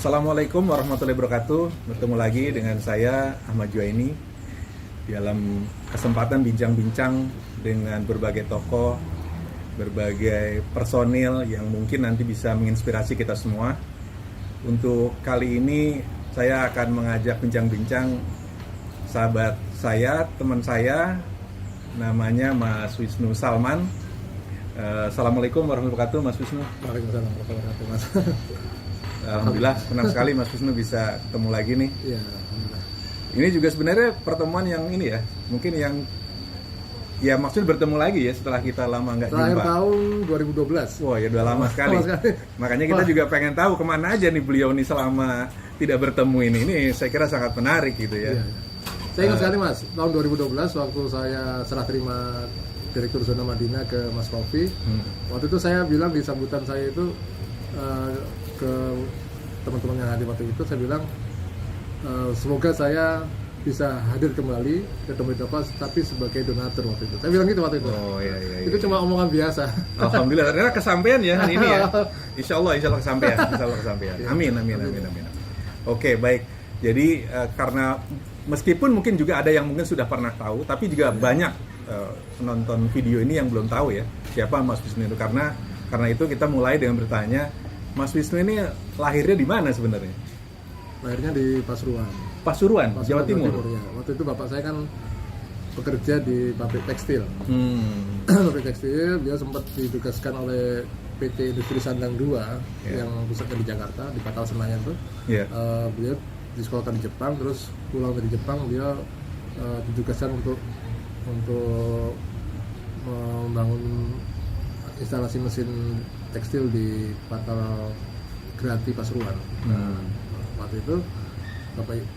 Assalamualaikum warahmatullahi wabarakatuh. Bertemu lagi dengan saya Ahmad Juwaini dalam kesempatan bincang-bincang dengan berbagai tokoh, berbagai personil yang mungkin nanti bisa menginspirasi kita semua. Untuk kali ini saya akan mengajak bincang-bincang sahabat saya, teman saya, namanya Mas Wisnu Salman. Assalamualaikum warahmatullahi wabarakatuh, Mas Wisnu. Waalaikumsalam warahmatullahi wabarakatuh, Mas. Alhamdulillah senang sekali Mas Wisnu bisa ketemu lagi nih. Iya, alhamdulillah. Ini juga sebenarnya pertemuan yang ini ya, mungkin yang ya maksudnya bertemu lagi ya setelah kita lama nggak jumpa. Terakhir tahun 2012. Wah ya udah lama sekali. Makanya kita juga pengen tahu kemana aja nih beliau nih selama tidak bertemu ini. Ini saya kira sangat menarik gitu ya. Iya. Saya ingat sekali Mas, tahun 2012 waktu saya serah terima Direktur Zona Madinah ke Mas Rofi. Waktu itu saya bilang di sambutan saya itu ke teman-teman yang hadir waktu itu, saya bilang semoga saya bisa hadir kembali ke Dompet Bapak tapi sebagai donatur waktu itu. Saya bilang gitu waktu itu. Oh iya. Itu cuma omongan biasa. Alhamdulillah ternyata kesampaian ya hari ini ya. Insya Allah kesampaian. Amin. Oke baik. Jadi karena meskipun mungkin juga ada yang mungkin sudah pernah tahu, tapi juga banyak penonton video ini yang belum tahu ya siapa Mas Wisnu itu. Karena itu kita mulai dengan bertanya, Mas Wisnu ini lahirnya di mana sebenarnya? Lahirnya di Pasuruan, Jawa Timur. Ya. Waktu itu bapak saya kan bekerja di pabrik tekstil. Pabrik tekstil, dia sempat ditugaskan oleh PT Industri Sandang 2 yang pusatnya di Jakarta, di Patal Senayan tuh. Beliau disekolahkan di Jepang, terus pulang dari Jepang dia ditugaskan untuk membangun instalasi mesin tekstil di Patal Grati Pasuruan. Waktu itu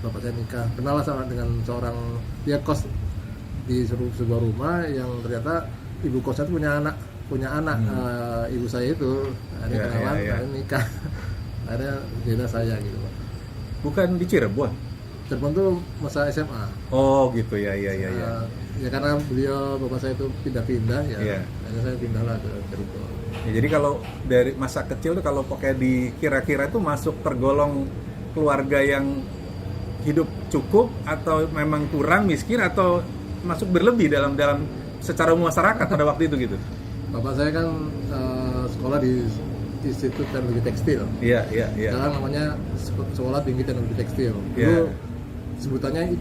bapak saya nikah, kenal sama dengan seorang, dia kos di sebuah rumah yang ternyata ibu kosnya itu punya anak ibu saya itu, ada kenalan, ada nikah, ada jadilah saya gitu Pak. Bukan di Cirebon? Cirebon tuh masa SMA. Oh gitu ya. Ya karena bapak saya itu pindah-pindah ya, akhirnya saya pindahlah ke Cirebon. Ya, jadi kalau dari masa kecil tuh kalau pakai dikira-kira itu masuk tergolong keluarga yang hidup cukup atau memang kurang miskin atau masuk berlebih dalam secara masyarakat pada waktu itu gitu. Bapak saya kan sekolah di Institut Teknologi Tekstil. Iya. Sekarang namanya Sekolah Tinggi Teknologi Tekstil. Dulu sebutannya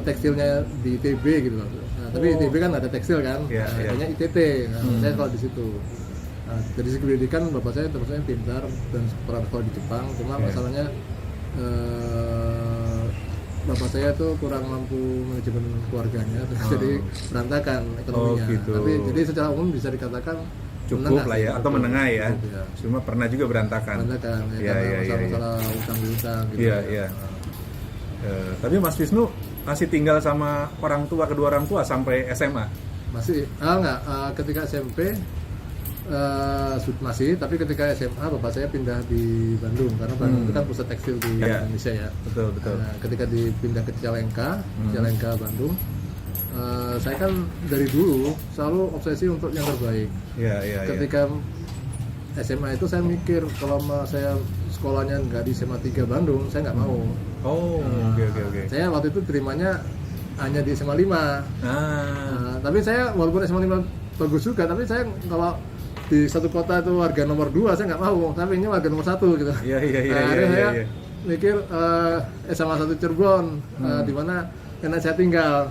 tekstilnya di ITB gitu loh. Nah, tapi ITB kan ada tekstil kan, adanya ITT. Nah, saya sekolah di situ. Nah, dari segi pendidikan bapak saya terusnya pintar dan pernah sekolah di Jepang. Cuma masalahnya bapak saya tuh kurang mampu manajemen keluarganya, jadi berantakan ekonominya. Gitu. Tapi jadi secara umum bisa dikatakan cukup lah ya, atau menengah ya. Cuma pernah juga berantakan. Karena masalah utang piutang gitu. Iya. Tapi Mas Wisnu masih tinggal sama kedua orang tua sampai SMA? Masih, ketika SMP masih, tapi ketika SMA bapak saya pindah di Bandung karena Bandung itu kan pusat tekstil di Indonesia ya. Betul. Nah, ketika dipindah ke Cicalengka Bandung, saya kan dari dulu selalu obsesi untuk yang terbaik. Ketika SMA itu saya mikir kalau saya sekolahnya nggak di SMA 3 Bandung, saya nggak mau. Oke. Saya waktu itu terimanya hanya di SMA 5. Tapi saya walaupun SMA 5 bagus juga, tapi saya kalau di satu kota itu warga nomor 2 saya nggak mau, tapi ini warga nomor 1 gitu. Akhirnya saya mikir SMA 1 Cirebon, di mana karena saya tinggal.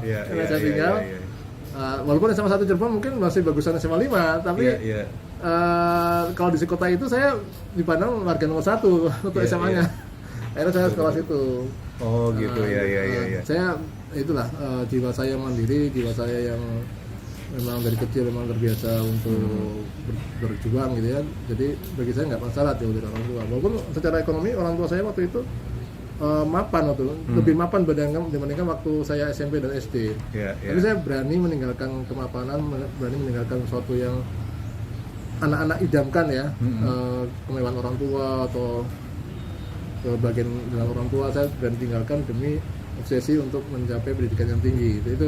Walaupun SMA 1 Cirebon mungkin masih bagusan SMA 5, tapi kalau di kota itu saya dipandang warga nomor 1 untuk SMA-nya. Akhirnya saya sekolah situ. Oh gitu ya. Saya itulah jiwa saya mandiri, jiwa saya yang memang dari kecil memang terbiasa untuk berjuang gitu ya. Jadi bagi saya nggak masalah jauh dari orang tua. Walaupun secara ekonomi orang tua saya waktu itu mapan lebih mapan dibandingkan waktu saya SMP dan SD. Tapi saya berani meninggalkan kemapanan, berani meninggalkan sesuatu yang anak-anak idamkan ya, kemewahan orang tua atau kebahagiaan dengan orang tua, saya berani tinggalkan demi obsesi untuk mencapai pendidikan yang tinggi. Itu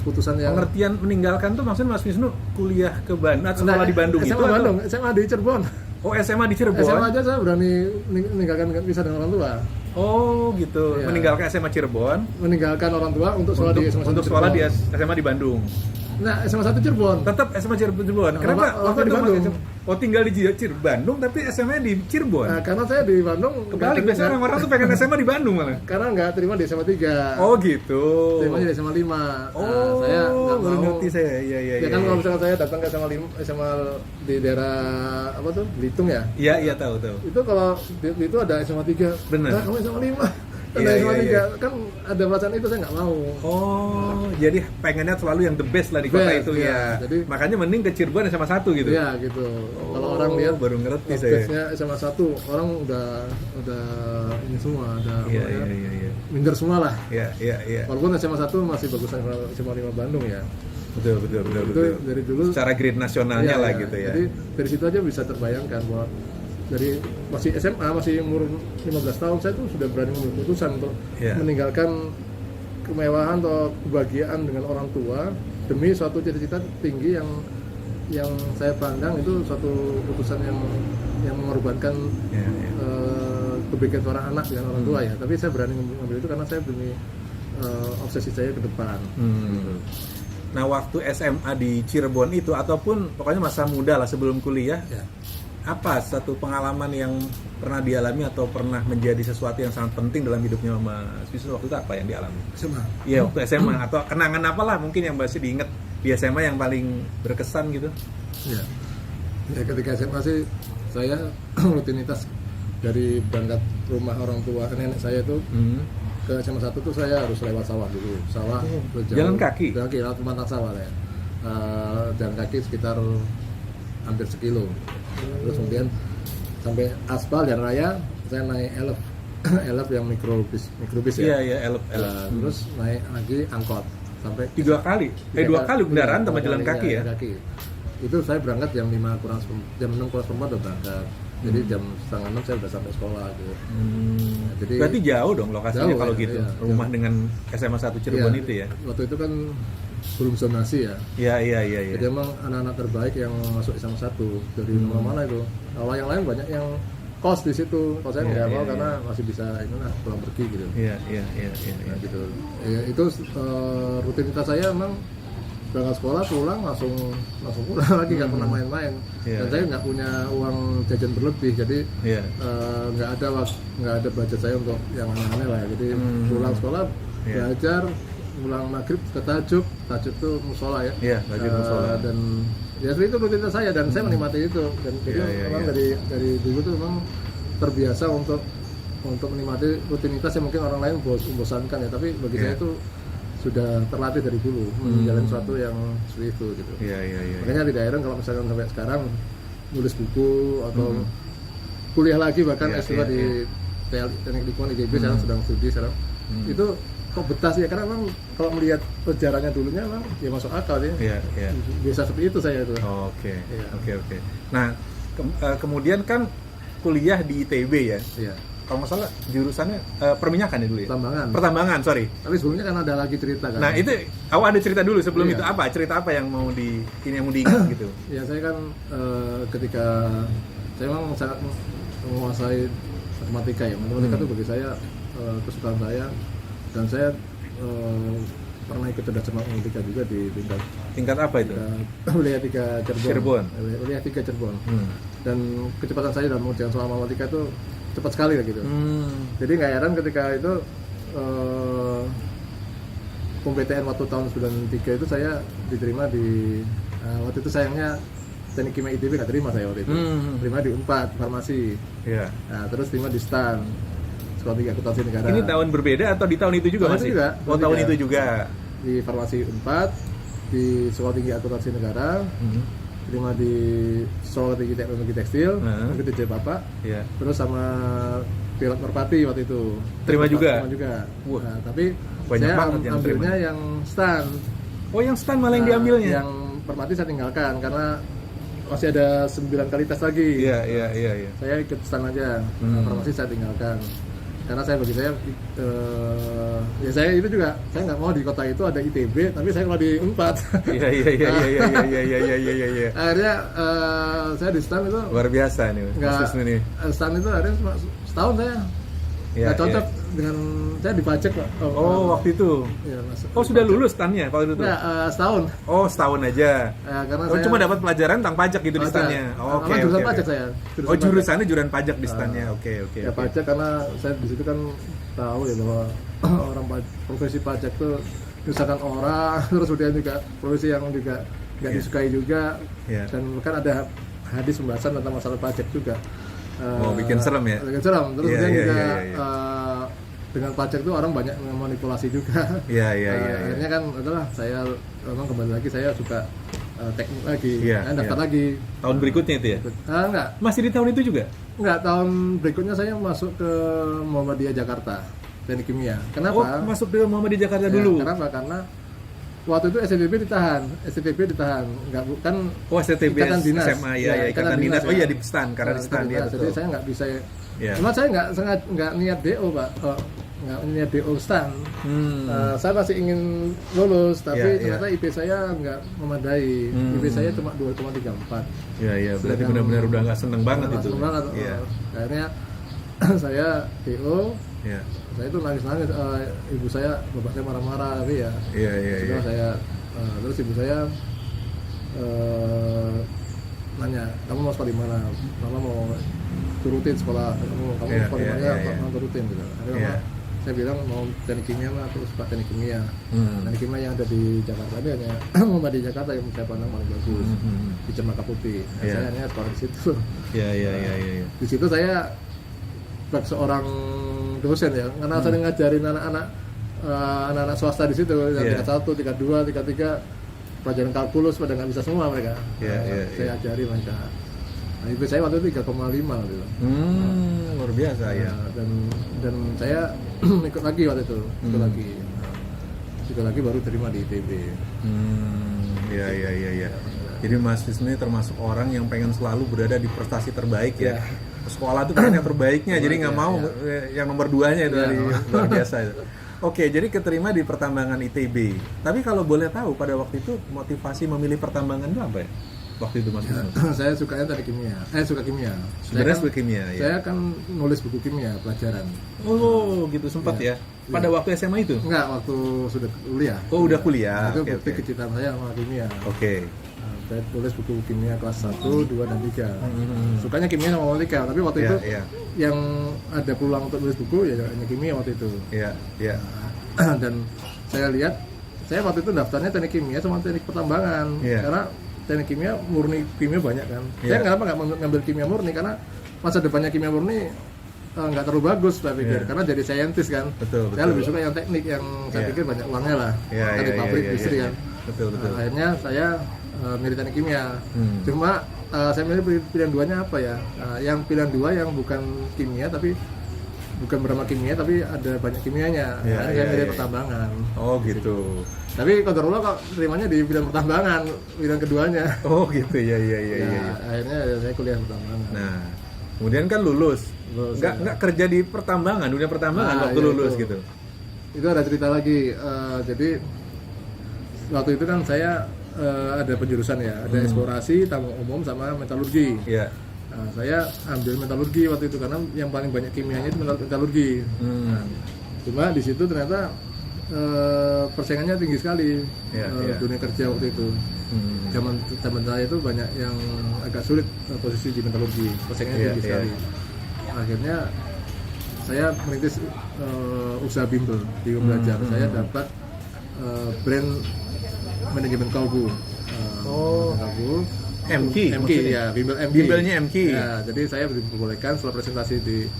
keputusan yang pengertian meninggalkan tuh maksudnya Mas Wisnu kuliah ke Bandung, sekolah di Bandung SMA itu Bandung, SMA di Cirebon. Oh, SMA di Cirebon. SMA aja saya berani meninggalkan pisah dengan orang tua. Oh, gitu. Iya. Meninggalkan SMA Cirebon Meninggalkan orang tua untuk sekolah di SMA 1 untuk sekolah di Cirebon. SMA di Bandung. Nah, SMA 1 Cirebon. Tetap SMA Cirebon. Kenapa? Bapak Waktu di itu Bandung. Oh, tinggal di Bandung tapi SMA di Cirebon. Nah, karena saya di Bandung Kebalik, biasanya orang-orang tuh pengen SMA di Bandung malah. karena nggak terima di SMA 3. Oh, gitu. Terimanya di SMA 5. Oh, saya nggak baru mau. ngerti saya. Iya, iya, Ya kan iya. kalau misalkan saya datang ke SMA 5, SMA di daerah apa tuh? Belitung ya. Iya, iya, tahu. Itu kalau itu ada SMA 3. Bener. Nah, kamu SMA 5. Iya, Ada SMA iya, 3. Kan ada perasaan itu saya nggak mau. Oh, jadi pengennya selalu yang the best lah di kota Best, itu iya. ya. Jadi- Makanya mending ke Cirebon SMA 1 gitu. Iya, gitu. Kalau Oh, orang lihat baru ngerti saya. base-nya SMA 1, orang udah ini semua, ada Iya, apa ya, iya, iya, iya. minder semua lah. Iya, iya, iya. Walaupun SMA 1 masih bagus SMA 5 Bandung ya. Betul, betul, betul, Itu betul. dari dulu Secara grade nasionalnya iya, lah iya. gitu ya. Jadi dari situ aja bisa terbayangkan bahwa dari masih SMA, masih umur 15 tahun saya tuh sudah berani mengambil keputusan untuk Iya. meninggalkan kemewahan atau kebahagiaan dengan orang tua demi suatu cita-cita tinggi yang saya pandang itu suatu keputusan yang mengorbankan Iya, iya. kebaikan seorang anak dengan orang tua ya. Tapi saya berani mengambil itu karena saya demi obsesi saya ke depan. Hmm. Nah, waktu SMA di Cirebon itu ataupun pokoknya masa muda lah sebelum kuliah, Ya. apa satu pengalaman yang pernah dialami atau pernah menjadi sesuatu yang sangat penting dalam hidupnya Mas Wisnu waktu itu apa yang dialami? SMA. Iya, waktu SMA atau kenangan apalah mungkin yang masih diinget di SMA yang paling berkesan gitu? Ya. Ya ketika SMA sih saya rutinitas dari berangkat rumah orang tua nenek saya itu ke SMA 1 tuh saya harus lewat sawah dulu. Sawah jauh. Jalan kaki? Jalan kaki lewat pemantang sawah ya. Jalan kaki sekitar hampir sekilo. Terus kemudian sampai aspal jalan raya saya naik elf elf yang mikrobus Iya, ya. iya, elep. Terus naik lagi angkot sampai 2 kali. 2 kali kendaraan sama jalan kaki ya. jalan kaki. Itu saya berangkat jam 5 kurang jam 6 kurang seperempat udah berangkat. Jadi jam setengah 6 saya udah sampai sekolah gitu. Jadi Berarti jauh dong lokasinya jauh, kalau ya, gitu. iya, Rumah dengan SMA 1 Cirebon iya, itu ya. Waktu itu kan belum zonasi ya. Iya, iya, iya, iya. Jadi emang anak-anak terbaik yang masuk SMA 1 dari mana-mana itu. Kalau yang lain banyak yang kos di situ. Kalau saya Iya, nggak mau iya, karena masih bisa ini lah pulang pergi gitu. Iya, iya, iya, iya. Nah, gitu. Ya, itu rutinitas saya emang berangkat sekolah pulang langsung pulang lagi nggak pernah main-main. Iya. Dan saya nggak punya uang jajan berlebih jadi Iya. nggak ada budget saya untuk yang aneh-aneh lah ya. Jadi pulang sekolah Iya. belajar pulang maghrib ke tajuk tuh musola ya. Iya, tajud musola. Dan ya seperti itu rutinitas saya dan saya menikmati itu dan jadi Iya, iya, memang iya. dari dulu tuh memang terbiasa untuk menikmati rutinitas yang mungkin orang lain membosankan ya, tapi bagi Iya. saya itu sudah terlatih dari dulu menjalani sesuatu yang seperti itu gitu. Iya, iya, iya. Makanya tidak heran kalau misalkan sampai sekarang nulis buku atau kuliah lagi bahkan Iya, S2 iya, di Teknik Lingkungan IGB sekarang sedang studi sekarang. Itu kok betah sih ya karena memang kalau melihat sejarahnya dulunya memang ya masuk akal ya. Iya, iya. Biasa seperti itu saya itu. Oke, Iya. oke. Nah, kemudian kan kuliah di ITB ya. Iya. Kalau nggak salah jurusannya perminyakan ya dulu ya. Pertambangan. Sorry. Tapi sebelumnya kan ada lagi cerita kan. Nah itu, ada cerita dulu sebelum Iya. itu apa? Cerita apa yang mau diingat gitu? Ya saya kan ketika saya memang sangat menguasai matematika ya. Matematika itu bagi saya kesukaan saya dan saya pernah ikut cerdas cermat matematika juga di Tingkat apa itu? Wilayah 3 Cirebon. Wilayah 3 Cirebon. Dan kecepatan saya dalam mengerjakan soal matematika itu cepat sekali lah gitu. Jadi nggak heran ketika itu PTN waktu tahun 93 itu saya diterima di waktu itu sayangnya Teknik Kimia ITB nggak terima saya waktu itu. Terima di Unpad Farmasi. Iya. Nah, terus terima di STAN Sekolah Tinggi Akuntansi Negara. Ini tahun berbeda atau di tahun itu juga Tahun masih? itu juga. Oh, tahun itu juga. Di Farmasi Unpad, di Sekolah Tinggi Akuntansi Negara, terima di Sekolah Tinggi Teknologi Tekstil, itu di Bapak. Iya. Terus sama Pilot Merpati waktu itu. Terima juga? Terima juga. Wah, Nah, tapi banyak saya banget yang ambilnya yang STAN. Oh, yang STAN malah yang diambilnya? Yang Merpati saya tinggalkan karena masih ada 9 kali tes lagi. Iya. Saya ikut STAN aja. Farmasi saya tinggalkan. karena bagi saya ya saya itu juga saya nggak mau di kota itu ada ITB tapi saya kalau di Unpad. Iya. Akhirnya saya di STAN itu Luar biasa nih, Mas Wisnu nih. STAN itu akhirnya setahun saya nggak cocok dengan saya dipajak Pak. Waktu itu. Ya, Sudah lulus STAN-nya waktu itu? Nggak, setahun. Setahun aja. Karena saya cuma dapat pelajaran tentang pajak gitu di STAN-nya. Oke. Jurusan pajak saya. Jurusannya jurusan pajak di STAN-nya. Oke. Ya pajak karena saya di situ kan tahu ya bahwa orang profesi pajak tuh misalkan orang, terus kemudian juga profesi yang juga nggak disukai juga, dan kan ada hadis pembahasan tentang masalah pajak juga. Bikin serem ya? Bikin serem. Terus kemudian juga dengan pajak itu orang banyak memanipulasi juga. Akhirnya kan adalah saya memang kembali lagi saya suka teknik lagi, daftar lagi. Tahun berikutnya itu ya? Enggak. Masih di tahun itu juga? Enggak, tahun berikutnya saya masuk ke Muhammadiyah Jakarta, teknik kimia. Kenapa? Masuk ke Muhammadiyah Jakarta dulu? Kenapa? Karena waktu itu STTB ditahan, nggak bukan STTB ikatan dinas. SMA ikatan dinas. Di STAN karena di STAN ya. Jadi saya nggak bisa. Cuma saya nggak niat DO Pak, nggak niat DO STAN. Saya masih ingin lulus, tapi ternyata IP saya nggak memadai. IP saya cuma 2,34. Berarti benar-benar udah nggak seneng banget itu. Seneng banget. Akhirnya saya DO. Saya itu nangis-nangis, ibu saya, bapak saya marah-marah, tapi sudah saya terus ibu saya nanya, kamu mau sekolah di mana? Mama mau turutin sekolah, kamu sekolah di mana? Mau turutin gitu. Akhirnya saya bilang mau teknik kimia mah, terus pak teknik kimia. Teknik kimia yang ada di Jakarta ini hanya mau di Jakarta yang saya pandang paling bagus di Cempaka Putih. Saya hanya sekolah di situ. Di situ saya seorang dosen ya, karena sering ngajarin anak-anak swasta di situ yang tingkat 1, tingkat 2, tingkat 3 pelajaran kalkulus pada nggak bisa semua mereka. Saya ajari mereka. Nah, IP saya waktu itu 3,5 gitu. Luar biasa ya. Dan saya ikut lagi waktu itu, ikut lagi baru terima di ITB. Jadi Mas Wisnu termasuk orang yang pengen selalu berada di prestasi terbaik ya. Sekolah itu kan yang terbaiknya, jadi nggak mau yang nomor 2-nya itu luar biasa itu. Oke, jadi keterima di pertambangan ITB. Tapi kalau boleh tahu pada waktu itu motivasi memilih pertambangan itu apa ya? Waktu itu Mas Wisnu? Saya sukanya tadi kimia. Suka kimia. Sebenarnya suka kimia ya. Saya kan nulis buku kimia pelajaran. Gitu sempat ya. Pada waktu SMA itu? Enggak, waktu sudah kuliah. Udah kuliah. Itu bukti kecintaan saya sama kimia. Saya tulis buku kimia kelas 1, 2, dan 3. Sukanya kimia sama matematika, tapi waktu itu yang ada peluang untuk tulis buku ya hanya kimia waktu itu. Dan saya lihat, saya waktu itu daftarnya teknik kimia sama teknik pertambangan. Karena teknik kimia murni kimia banyak kan. Saya kenapa nggak ngambil kimia murni, karena masa depannya kimia murni nggak terlalu bagus saya pikir, karena jadi scientist kan. Saya lebih suka yang teknik, yang saya pikir banyak uangnya lah, kan di pabrik industri kan. Akhirnya saya milih teknik kimia. Cuma saya milih pilihan 2-nya apa ya? Yang pilihan 2 yang bukan kimia, tapi bukan bernama kimia, tapi ada banyak kimianya. Saya milih pertambangan. Gitu. Tapi kodarullah kok terimanya di bidang pertambangan, pilihan keduanya. Gitu. Akhirnya saya kuliah pertambangan. Nah, kemudian kan lulus. Nggak kerja di pertambangan, dunia pertambangan waktu lulus gitu. Itu ada cerita lagi. Jadi waktu itu kan saya ada penjurusan ya, ada eksplorasi, tambang umum, sama metalurgi. Nah, saya ambil metalurgi waktu itu karena yang paling banyak kimianya itu metalurgi. Cuma di situ ternyata persaingannya tinggi sekali. Dunia kerja waktu itu. Zaman saya itu banyak yang agak sulit posisi di metalurgi, persaingannya tinggi sekali. Akhirnya saya merintis usaha bimbel di belajar. Saya dapat brand manajemen kalbu. MK ya, bimbel MK. Bimbelnya MK. Ya, jadi saya diperbolehkan setelah presentasi di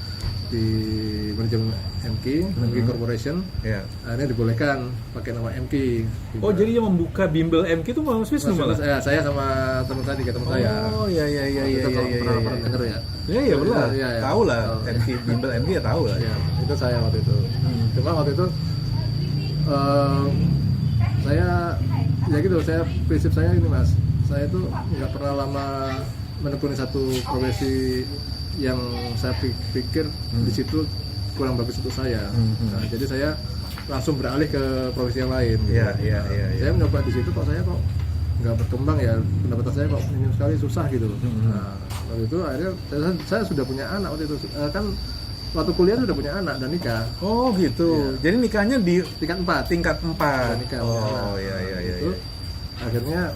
manajemen MK Corporation. Akhirnya dibolehkan pakai nama MK. Jadi yang membuka bimbel MK itu Mas Wisnu malah? Saya sama teman saya, 3 teman saya. Pernah denger ya? Iya benar. Tahu lah MK, bimbel MK ya tahu lah. Itu saya waktu itu. Cuma waktu itu saya ya gitu, prinsip saya ini Mas, saya tuh nggak pernah lama menekuni satu profesi yang saya pikir di situ kurang bagus untuk saya. Nah, jadi saya langsung beralih ke profesi yang lain. Gitu. Iya. Saya mencoba di situ kok saya kok nggak berkembang ya, pendapatan saya kok minim sekali, susah gitu. Nah, waktu itu akhirnya saya sudah punya anak waktu itu, kan waktu kuliah sudah punya anak dan nikah. Oh gitu. Iya. Jadi nikahnya di Tingkat 4. tingkat 4. Nikah, Oh iya. Itu akhirnya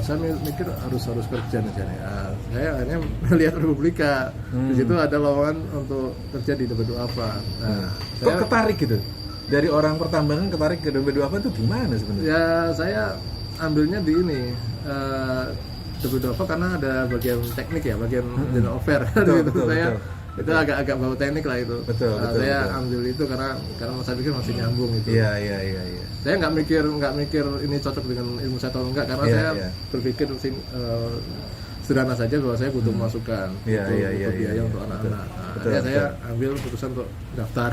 saya mikir harus kerja nih. Saya akhirnya melihat Republika. Di situ ada lowongan untuk kerja di Dompet Duafa. Nah, Kok ketarik gitu? Dari orang pertambangan ketarik ke Dompet Duafa itu gimana sebenarnya? ya saya ambilnya di ini Dompet Duafa karena ada bagian teknik ya, bagian general affair. Betul, saya betul. itu agak bau teknik lah itu. Betul, Saya betul. ambil itu karena saya pikir masih nyambung itu. Iya. Saya nggak mikir ini cocok dengan ilmu saya atau enggak, karena Iya, saya iya. berpikir sederhana saja bahwa saya butuh masukan, Iya, butuh iya, biaya iya. untuk anak-anak. Betul, Akhirnya saya betul. ambil keputusan untuk daftar.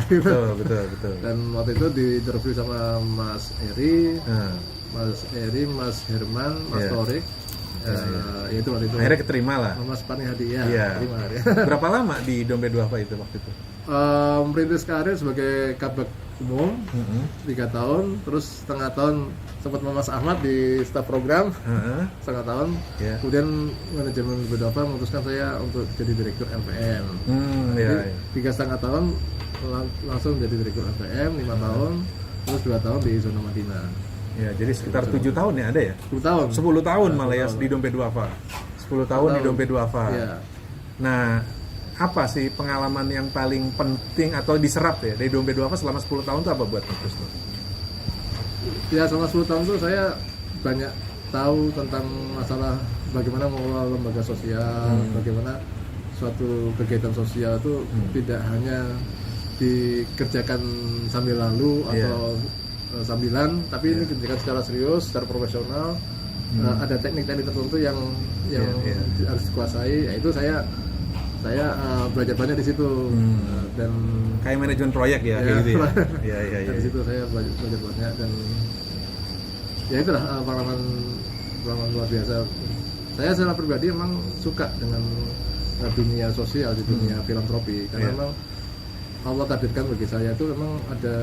Betul. Dan waktu itu di interview sama Mas Eri, Nah, Mas Herman, Mas Iya. Torik. Ya itu waktu itu. akhirnya keterima lah. Mas Pani Hadi ya. Iya. Terima ya. Berapa lama di Dompet Duafa itu waktu itu? Merintis karir sebagai kabak umum 3 tahun, terus setengah tahun sempat sama Mas Ahmad di staf program setengah tahun. Iya. Kemudian manajemen Bedopa memutuskan saya untuk jadi direktur LPM. Iya. Jadi 3,5 tahun langsung jadi direktur LPM, 5 tahun, terus 2 tahun di zona Madinah. Ya, jadi sekitar 7 tahun ya ada ya? 10 tahun. 10 tahun malah ya di Dompet Duafa. 10 tahun di Dompet Duafa. Iya. Nah, apa sih pengalaman yang paling penting atau diserap ya dari Dompet Duafa selama 10 tahun itu apa buat Mas Wisnu? Ya, selama 10 tahun itu saya banyak tahu tentang masalah bagaimana mengelola lembaga sosial, bagaimana suatu kegiatan sosial itu tidak hanya dikerjakan sambil lalu atau sambilan, tapi ini dikerjakan secara serius, secara profesional. Ada teknik-teknik tertentu yang harus dikuasai. Itu saya belajar banyak di situ. Dan Kayak manajemen proyek ya, kayak gitu ya. Iya. dari situ saya belajar banyak, dan ya itulah pengalaman luar biasa. Saya secara pribadi memang suka dengan dunia sosial, di dunia filantropi, karena memang Allah takdirkan bagi saya itu memang ada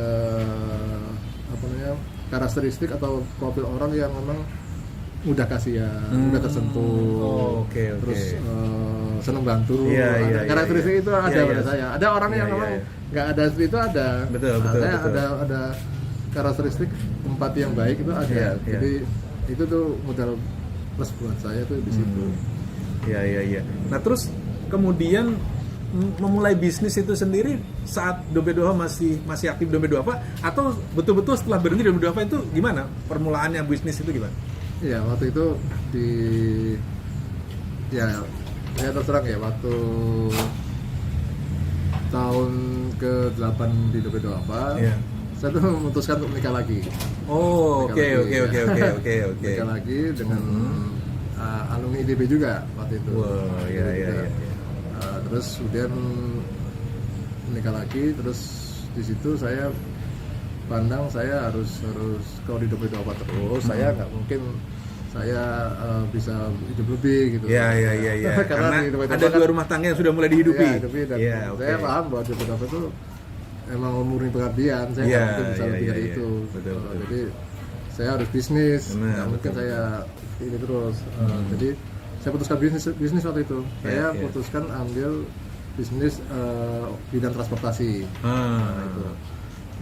karakteristik atau profil orang yang memang mudah kasihan, mudah tersentuh, terus senang bantu. Karakteristik itu ada pada saya. Ada orang yang memang nggak ada seperti itu, ada. Betul. Saya ada karakteristik empati yang baik itu ada. Jadi itu tuh modal plus buat saya tuh di situ. Iya. Nah, terus kemudian memulai bisnis itu sendiri saat Dompet Duafa masih aktif Dompet Duafa, atau betul-betul setelah berhenti Dompet Duafa itu gimana? Permulaannya bisnis itu gimana? Iya, waktu itu saya terserang ya, waktu tahun ke-8 di Dompet Duafa, saya tuh memutuskan untuk menikah lagi. Oke. Menikah lagi dengan alumni IDB juga waktu itu. Wow, iya. Terus kemudian menikah lagi, terus di situ saya pandang saya harus kalau di Dompet Duafa terus, saya nggak mungkin saya bisa hidup lebih gitu. Iya. Karena ada 2 rumah tangga yang sudah mulai dihidupi. Saya paham bahwa Dompet Duafa itu emang murni pengabdian, saya nggak mungkin bisa lebih dari itu. Betul. Jadi saya harus bisnis, Nah, nggak mungkin saya ini terus. Jadi saya putuskan bisnis waktu itu. Saya putuskan ambil bisnis bidang transportasi. Itu.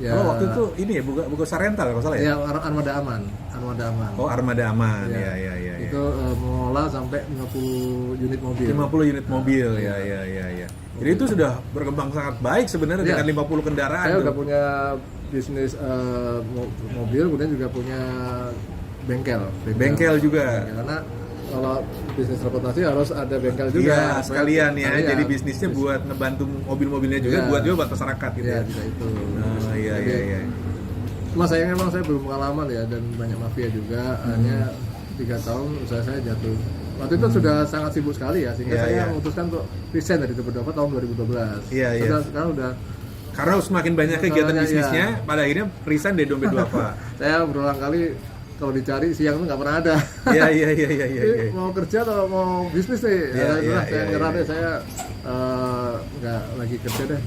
Ya, waktu itu ini ya buka Sarental kalau salah ya? Ya, Armada Aman. Oh, Armada Aman. Iya. Itu mengolah sampai 50 unit mobil. 50 unit mobil. Ya. Jadi itu sudah berkembang sangat baik sebenarnya dengan 50 kendaraan. Saya udah punya bisnis mobil, kemudian juga punya bengkel juga. Karena kalau bisnis transportasi harus ada bengkel juga. Iya, sekalian ya. Jadi bisnisnya buat ngebantu mobil-mobilnya juga, buat masyarakat gitu. Iya, bisa itu. Iya. Cuma sayangnya memang saya belum pengalaman ya, dan banyak mafia juga. Hanya 3 tahun usaha saya jatuh. Waktu itu sudah sangat sibuk sekali ya, sehingga saya memutuskan untuk resign dari Dompet Duafa tahun 2012. Iya. Sekarang udah karena semakin banyak kegiatan bisnisnya, pada akhirnya resign dari Dompet Duafa. Saya berulang kali kalau dicari siang itu nggak pernah ada. Iya. Jadi mau kerja atau mau bisnis nih, saya nyerah deh, saya nggak lagi kerja deh,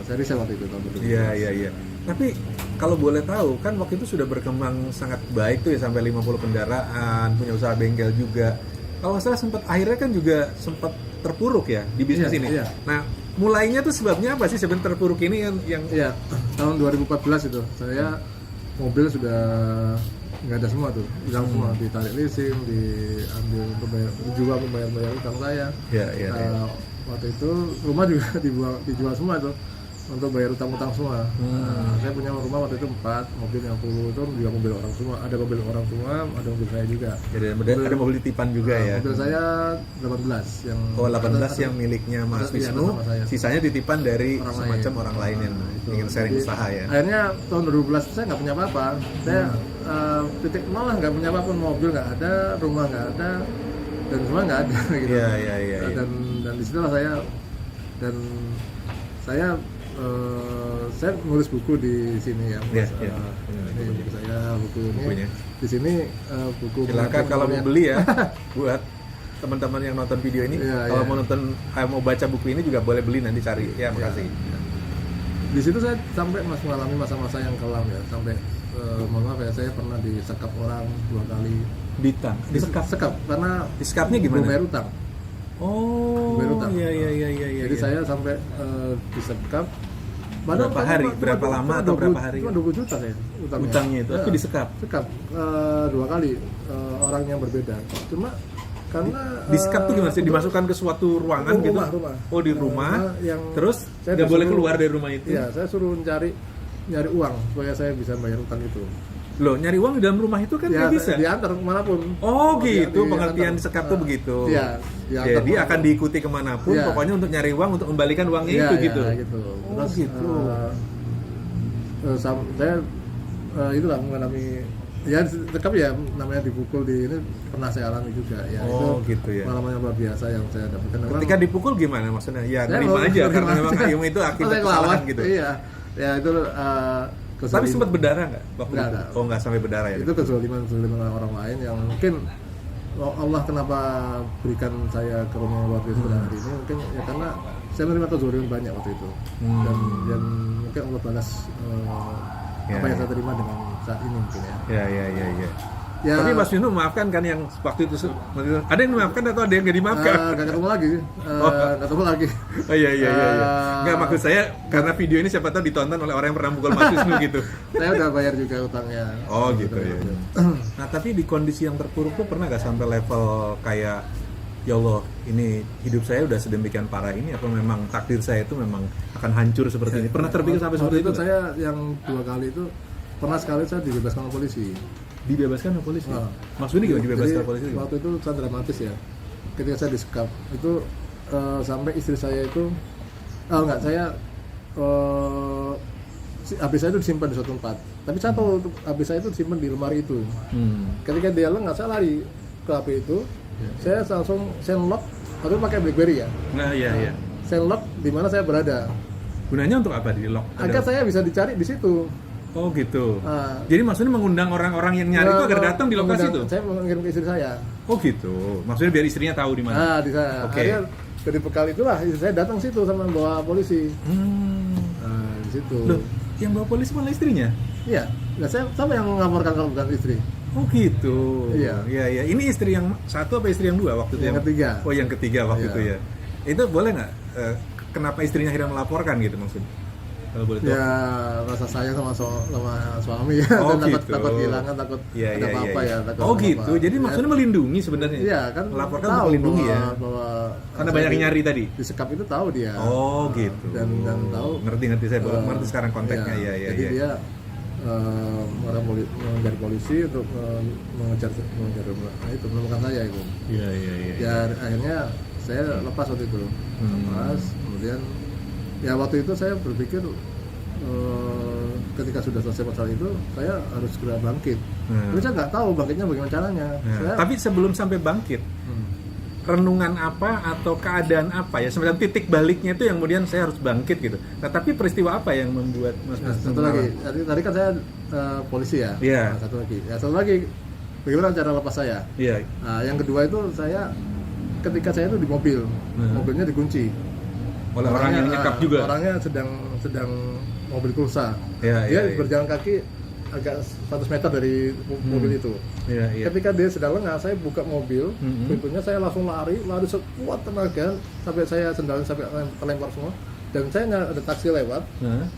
saya resign waktu itu tahun 2012. Iya. Tapi kalau boleh tahu kan waktu itu sudah berkembang sangat baik tuh ya sampai 50 kendaraan, punya usaha bengkel juga. Kalau salah akhirnya kan juga sempat terpuruk ya di bisnis ini. Iya. Nah, mulainya tuh sebabnya apa sih sebenarnya terpuruk ini yang Iya, tahun 2014 itu saya mobil sudah nggak ada semua tuh, hilang semua, ditarik leasing, diambil untuk bayar utang saya. Iya. Waktu itu rumah juga dijual semua tuh untuk bayar utang-utang semua. Saya punya rumah waktu itu 4, mobil yang 10 itu juga mobil orang semua. Ada mobil orang semua, ada mobil saya juga. Jadi ada mobil titipan juga ya. Mobil saya 18 yang 18 yang miliknya Mas Wisnu, sisanya titipan dari semacam orang lain yang ingin sharing usaha ya. Akhirnya tahun 2012 saya nggak punya apa-apa. Saya titik nol lah, nggak punya apa-apa, mobil nggak ada, rumah nggak ada, dan semua nggak ada gitu. Iya. Dan disitulah saya nulis buku di sini ya. Ini buku saya, bukunya. Di sini buku. Silakan kalau mau beli ya, buat teman-teman yang nonton video ini. Kalau mau baca buku ini juga boleh beli, nanti cari. Ya, makasih. Di situ saya sampai mengalami masa-masa yang kelam ya, sampai mohon maaf ya, saya pernah disekap orang 2 kali. Disekap karena disekapnya gimana? Bayar utang. Iya. Jadi saya sampai disekap. Berapa hari? Berapa lama atau berapa hari? Cuma 20 juta ya utangnya itu. Tapi disekap. Sekap 2 kali, orang yang berbeda. Cuma karena disekap tuh gimana sih? Dimasukkan ke suatu ruangan gitu? Rumah. Oh, di rumah. Terus saya nggak boleh keluar dari rumah itu? Iya, saya suruh nyari uang supaya saya bisa bayar utang itu. Loh, nyari uang di dalam rumah itu kan nggak bisa? Diantar kemanapun. Oh gitu, pengertian disekap tuh begitu. Iya. Jadi akan diikuti kemanapun, pokoknya untuk nyari uang, untuk membalikan uangnya itu gitu. Gitu. Terus gitu. Saya itulah mengalami ya sekap ya, namanya dipukul di ini pernah saya alami juga ya. Gitu ya. Pengalaman yang luar biasa yang saya dapatkan. Ketika dipukul gimana maksudnya? Ya terima aja karena memang ayam itu akibat kesalahan gitu. Iya. Ya itu tapi sempat berdarah nggak? Nggak. Oh, nggak sampai berdarah ya? Itu kezaliman orang lain yang mungkin Allah kenapa berikan saya karunia luar biasa pada hari ini, mungkin ya karena saya menerima kezaliman banyak waktu itu. Dan mungkin Allah balas apa yang saya terima dengan saat ini mungkin ya. Iya. Tapi Mas Wisnu maafkan kan yang waktu itu ada yang memaafkan atau ada yang nggak dimaafkan? Nggak ketemu lagi. Nggak ketemu lagi. Oh iya. Nggak, maksud saya karena video ini siapa tahu ditonton oleh orang yang pernah mukul Mas Wisnu gitu. Saya udah bayar juga utangnya. Oh gitu ya. Nah tapi di kondisi yang terpuruk tuh pernah nggak sampai level kayak ya Allah, ini hidup saya udah sedemikian parah ini, apa memang takdir saya itu memang akan hancur seperti ini? Pernah terpikir sampai seperti itu? Saya yang 2 kali itu pernah sekali saya dibebaskan oleh polisi. Dibebaskan oleh polisi? Maksudnya gimana dibebaskan oleh polisi? Waktu itu sangat dramatis ya. Ketika saya disekap itu sampai istri saya itu HP saya itu disimpan di suatu tempat. Tapi saya tahu HP saya itu disimpan di lemari itu. Ketika dia lengah, saya lari ke HP itu. Saya langsung sendlock, atau pakai BlackBerry ya. Nah iya. Sendlock di mana saya berada. Gunanya untuk apa di lock? Agar saya bisa dicari di situ. Oh gitu. Jadi maksudnya mengundang orang-orang yang nyari itu agar datang di lokasi itu? Saya mengirim ke istri saya. Oh gitu. Maksudnya biar istrinya tahu di mana? Di sana. Oke. Dari bekal itulah istri saya datang situ sama bawa polisi. Di situ. Loh, yang bawa polisi malah istrinya? Iya. Nah, saya sama yang melaporkan kalau bukan istri. Oh gitu. Iya. Ini istri yang 1 apa istri yang 2 waktu itu? Yang ketiga. Oh yang ketiga waktu itu ya. Itu boleh nggak? Kenapa istrinya akhirnya melaporkan gitu maksudnya? Kalau boleh tahu. Ya rasa sayang sama suami ya. Oh Dan gitu. takut kehilangan, takut ada apa-apa ya. Oh gitu. Jadi maksudnya melindungi sebenarnya. Iya kan. Melaporkan untuk melindungi ya. Karena banyak yang nyari tadi. Disekap itu tahu dia. Oh gitu. Dan tahu. Ngerti saya mengerti sekarang konteksnya. Iya. Jadi dia mengejar polisi untuk mengejar itu menemukan saya itu. Iya. Ya akhirnya saya lepas waktu itu. Lepas, kemudian ya waktu itu saya berpikir ketika sudah selesai masalah itu saya harus segera bangkit. Tapi saya nggak tahu bangkitnya bagaimana caranya. Tapi sebelum sampai bangkit, renungan apa atau keadaan apa ya semacam titik baliknya itu yang kemudian saya harus bangkit gitu. Nah tapi peristiwa apa yang membuat Mas satu lagi tadi kan saya polisi ya. Iya. Satu lagi bagaimana cara lepas saya. Iya. Nah, yang kedua itu saya ketika saya itu di mobil, mobilnya dikunci. Oleh orang yang nyekap juga. Orangnya sedang mobil pulsa. Iya, Dia iya. berjalan kaki agak 100 meter dari mobil itu. Iya, iya. Ketika dia sedang lengah, saya buka mobil, pintunya saya langsung lari sekuat tenaga sampai saya sendalnya sampai terlempar semua. Dan saya nggak ada taksi lewat,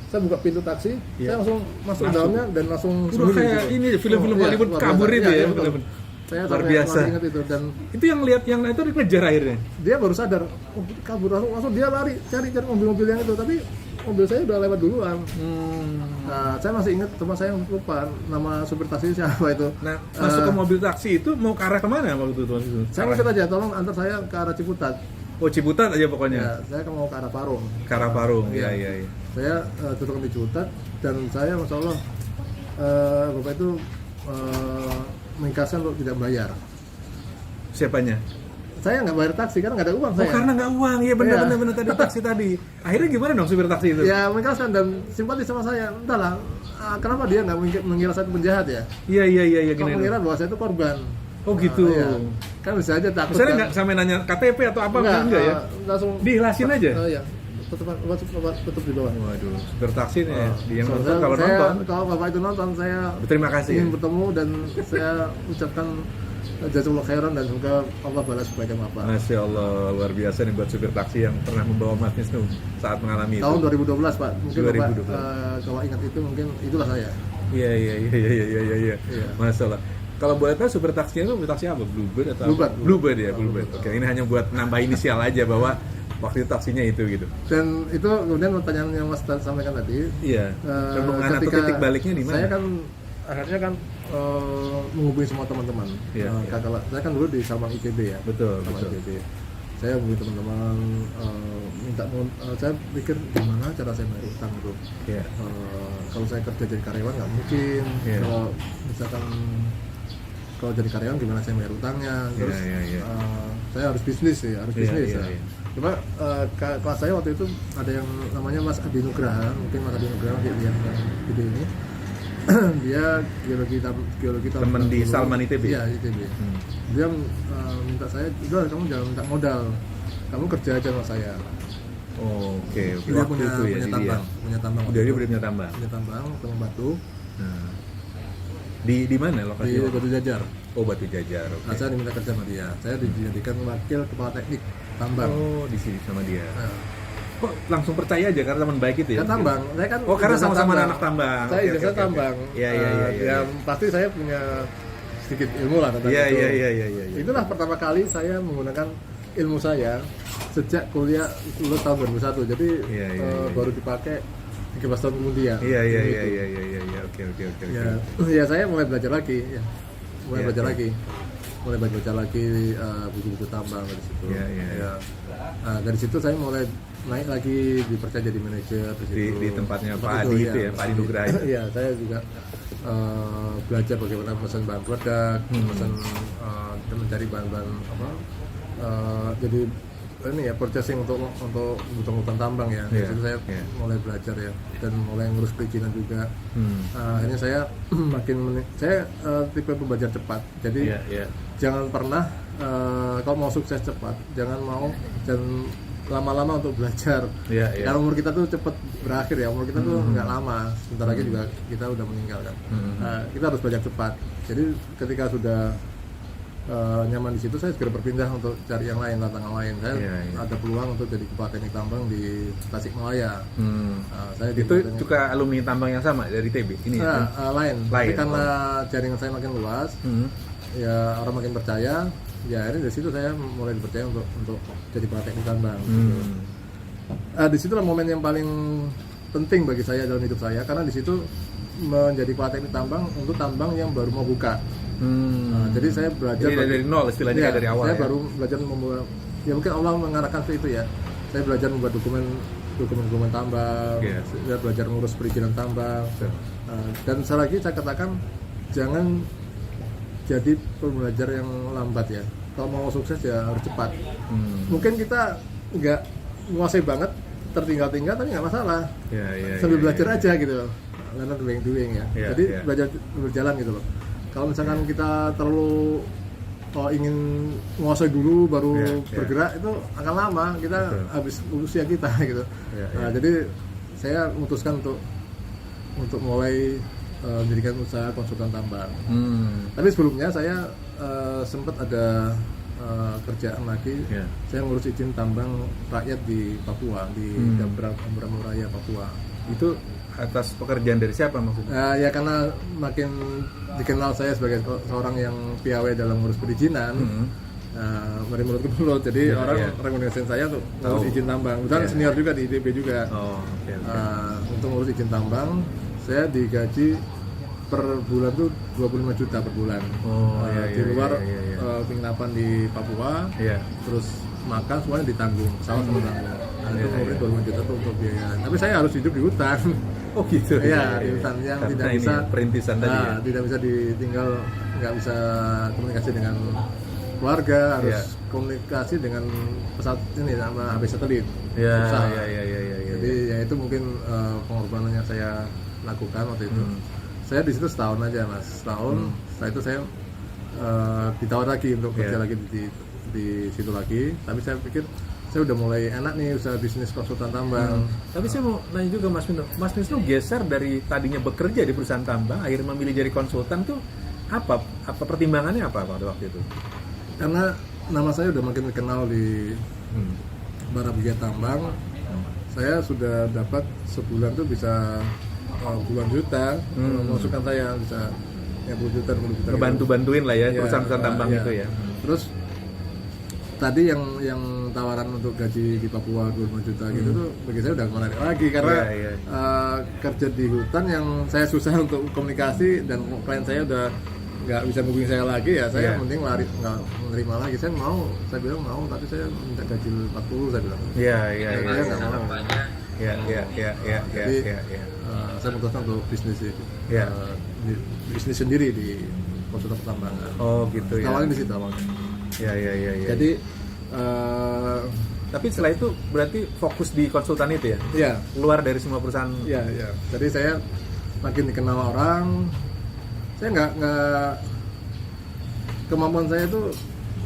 saya buka pintu taksi, Iya. saya langsung masuk ke dalamnya dan langsung Udah sembunyi kayak gitu. ini film-film Iya, Hollywood luar kabur biasa. itu Iya, ya. betul. Film-film. Saya Luar sampai biasa. masih ingat itu, dan Itu yang lihat yang itu ngejar akhirnya. dia baru sadar, kabur langsung dia lari cari mobil-mobil yang itu, tapi mobil saya udah lewat duluan. Nah, saya masih ingat, cuma saya lupa nama supir taksi siapa itu. Nah, masuk ke mobil taksi itu mau ke arah kemana waktu itu? Saya minta aja tolong antar saya ke arah Ciputat. Oh, Ciputat aja pokoknya. Ya, saya mau ke arah Parung. Ke arah Parung. Iya. Iya, iya. Saya turun di Ciputat dan saya masya Allah bapak itu mengikhlaskan untuk tidak bayar. Siapanya? Saya nggak bayar taksi karena nggak ada uang Oh, saya. karena nggak uang. Iya, benar Iya. benar tadi taksi tadi. Akhirnya gimana dong supir taksi itu? Ya mengikhlaskan dan simpati sama saya. Entahlah, kenapa dia nggak mengira saya itu penjahat ya? Iya, iya, iya, iya, Kok gini. mengira bahwa saya itu korban. Oh, gitu. Iya. Kan bisa aja takut. Misalnya kan. nggak sampai nanya KTP atau apa enggak ya? Langsung Diihlasin aja? Iya. Tutup di bawah. Waduh, supir taksi nih yang So, nonton kalau saya, nonton. kalau bapak itu nonton, saya Terima kasih. ingin Ya. bertemu dan saya ucapkan jazakallahu khairan dan semoga Allah balas kebaikan bapak. Masya Allah, luar biasa nih buat supir taksi yang pernah membawa Mas Wisnu saat mengalami itu. Tahun 2012 Pak, mungkin 2012. Bapak kalau ingat itu mungkin itulah saya. Iya, iya, iya, iya, iya, iya, iya. Iya. Masya Allah. Kalau boleh tahu supir taksinya itu supir taksi apa? Bluebird atau Bluebird. apa? Bluebird ya, Bluebird. Oke, ini hanya buat nambah inisial aja bahwa waktu itu taksinya itu gitu. Dan itu kemudian pertanyaan yang Mas sampaikan tadi. Iya. Rombongan atau ketika titik baliknya di mana? Saya kan akhirnya kan menghubungi semua teman-teman. Iya, iya. Saya kan dulu di Salman ITB ya. Betul, Salman betul. ITB. Saya hubungi teman-teman, saya pikir gimana cara saya bayar utang itu. Iya. Kalau saya kerja jadi karyawan nggak mungkin. Iya. Kalau misalkan kalau jadi karyawan gimana saya bayar utangnya? Terus iya, iya. saya harus bisnis sih, harus Iya, bisnis. iya, ya. iya. Cuma kelas saya waktu itu ada yang namanya Mas Adi Nugraha, mungkin Mas Adi Nugraha dia lihat video ini. Dia geologi tahun Temen di 90. Salman ITB? Iya, ITB. Dia minta saya, udah kamu jangan minta modal, kamu kerja aja sama saya. Oh, oke, oke. Dia Waktu punya itu ya, jadi ya. punya tambang. Udah dia punya tambang. Punya tambang, tambang batu Nah. Di mana di lokasinya? Batu Jajar. Oh, Batu Jajar. Oke. Nah, saya diminta kerja sama dia. Saya dijadikan wakil kepala teknik tambang. Oh, di sini sama dia. Nah, Kok langsung percaya aja karena teman baik itu ya? kan tambang. Saya kan Oh, karena ijazah sama-sama tambang. anak tambang. Saya Oke, ijazah oke, oke. tambang. Iya, iya, iya, iya. Ya, pasti saya punya sedikit ilmu lah tentang Iya, itu. iya, iya, iya, iya. Itulah pertama kali saya menggunakan ilmu saya sejak kuliah lulus tahun 2001. Jadi Iya, iya, iya. baru dipakai 13 tahun kemudian. Iya, iya, Ilmu iya, itu. iya, iya, iya, iya. Oke, oke, oke. Ya, ya saya mulai belajar lagi. Ya. Mulai Iya, belajar iya. lagi. Mulai baca lagi buku-buku tambang dari situ. Iya, iya, iya. Nah, dari situ saya mulai naik lagi, dipercaya jadi manajer Di tempatnya Tempat Pak Adi itu ya, Pak Adi Nugraha itu. Iya, saya juga belajar bagaimana pemesan bahan produk, pemesan mencari bahan-bahan apa, jadi ini ya purchasing untuk kebutuhan tambang ya. Di Iya, situ saya iya. mulai belajar ya dan mulai ngurus perizinan juga. Akhirnya saya saya tipe pembelajar cepat. Jadi Iya, iya. jangan pernah kalau mau sukses cepat, jangan lama-lama untuk belajar. Iya, iya. Karena umur kita tuh cepat berakhir ya, umur kita tuh nggak lama. Sebentar lagi juga kita udah meninggal kan. Kita harus belajar cepat. Jadi ketika sudah nyaman di situ, saya segera berpindah untuk cari yang lain, tantangan lain. Saya Iya, iya. ada peluang untuk jadi kepala teknik tambang di Tasikmalaya. Saya di Itu juga alumni tambang yang sama dari TB ini. lain. Lain, Tapi karena jaringan saya makin luas, ya orang makin percaya. Ya akhirnya dari situ saya mulai dipercaya untuk jadi kepala teknik tambang. Di situlah momen yang paling penting bagi saya dalam hidup saya, karena di situ menjadi kepala teknik tambang untuk tambang yang baru mau buka. Jadi saya belajar Jadi dari nol istilahnya, ya, kayak dari awal saya ya? baru belajar membuat, ya mungkin Allah mengarahkan ke itu ya. Saya belajar membuat dokumen tambang, Iya. saya belajar ngurus perizinan tambang. Dan sekali lagi saya katakan jangan jadi pembelajar yang lambat ya. Kalau mau sukses ya harus cepat. Mungkin kita nggak menguasai banget, tertinggal-tinggal tapi nggak masalah. Iya, iya, Sambil iya, belajar iya. aja gitu. Karena doing ya. Iya, Jadi iya. belajar berjalan gitu loh. kalau misalkan kita terlalu ingin menguasai dulu baru bergerak itu akan lama, kita habis usia kita gitu. Nah, jadi saya memutuskan untuk mulai mendirikan usaha konsultan tambang. Tapi sebelumnya saya sempat ada kerjaan lagi. Saya ngurus izin tambang rakyat di Papua, di Dambramo Raya, Papua. Itu atas pekerjaan dari siapa maksudnya? Ya karena makin dikenal saya sebagai seorang yang piawai dalam ngurus perizinan, dari mulut ke mulut, jadi orang rekomendasiin saya untuk ngurus izin tambang. Kebetulan senior juga di ITB juga. Untuk ngurus izin tambang, saya digaji per bulan tuh 25 juta per bulan. Di luar penginapan di Papua, terus makan semuanya ditanggung, pesawat semua ditanggung. Nah, itu kemudian 25 juta tuh untuk biaya. Tapi saya harus hidup di hutan. Oh gitu. Di hutan yang karena tidak bisa perintisan tadi ya. Tidak bisa ditinggal, nggak bisa komunikasi dengan keluarga, harus komunikasi dengan pesawat ini sama HP satelit. Susah. Jadi ya itu mungkin pengorbanan yang saya lakukan waktu itu. Saya di situ setahun aja mas, setelah itu saya ditawar lagi untuk kerja lagi di situ lagi. Tapi saya pikir saya udah mulai enak nih usaha bisnis konsultan tambang. Tapi saya mau nanya juga Mas Wisnu geser dari tadinya bekerja di perusahaan tambang, akhirnya memilih jadi konsultan tuh apa pertimbangannya apa pada waktu itu? Karena nama saya udah makin dikenal di para pegiat tambang. Saya sudah dapat sebulan tuh bisa puluhan juta, masukan saya bisa ya 10 juta, 20 juta. Bantuin lah ya perusahaan-perusahaan tambang itu ya. Terus tadi yang tawaran untuk gaji di Papua 25 juta gitu tuh bagi saya udah menarik lagi karena kerja di hutan yang saya susah untuk komunikasi dan klien saya udah nggak bisa hubungi saya lagi, ya saya mending lari, nggak menerima lagi. Saya bilang mau, tapi saya minta gaji 40, saya bilang. Saya nggak mau. Jadi saya memutuskan untuk bisnis bisnis sendiri di konsultan pertambangan. Oh gitu ya. Awalnya di situ awalnya. Jadi tapi setelah itu berarti fokus di konsultan itu ya? Iya. Keluar dari semua perusahaan. Iya. Jadi saya makin dikenal orang. Saya nggak kemampuan saya itu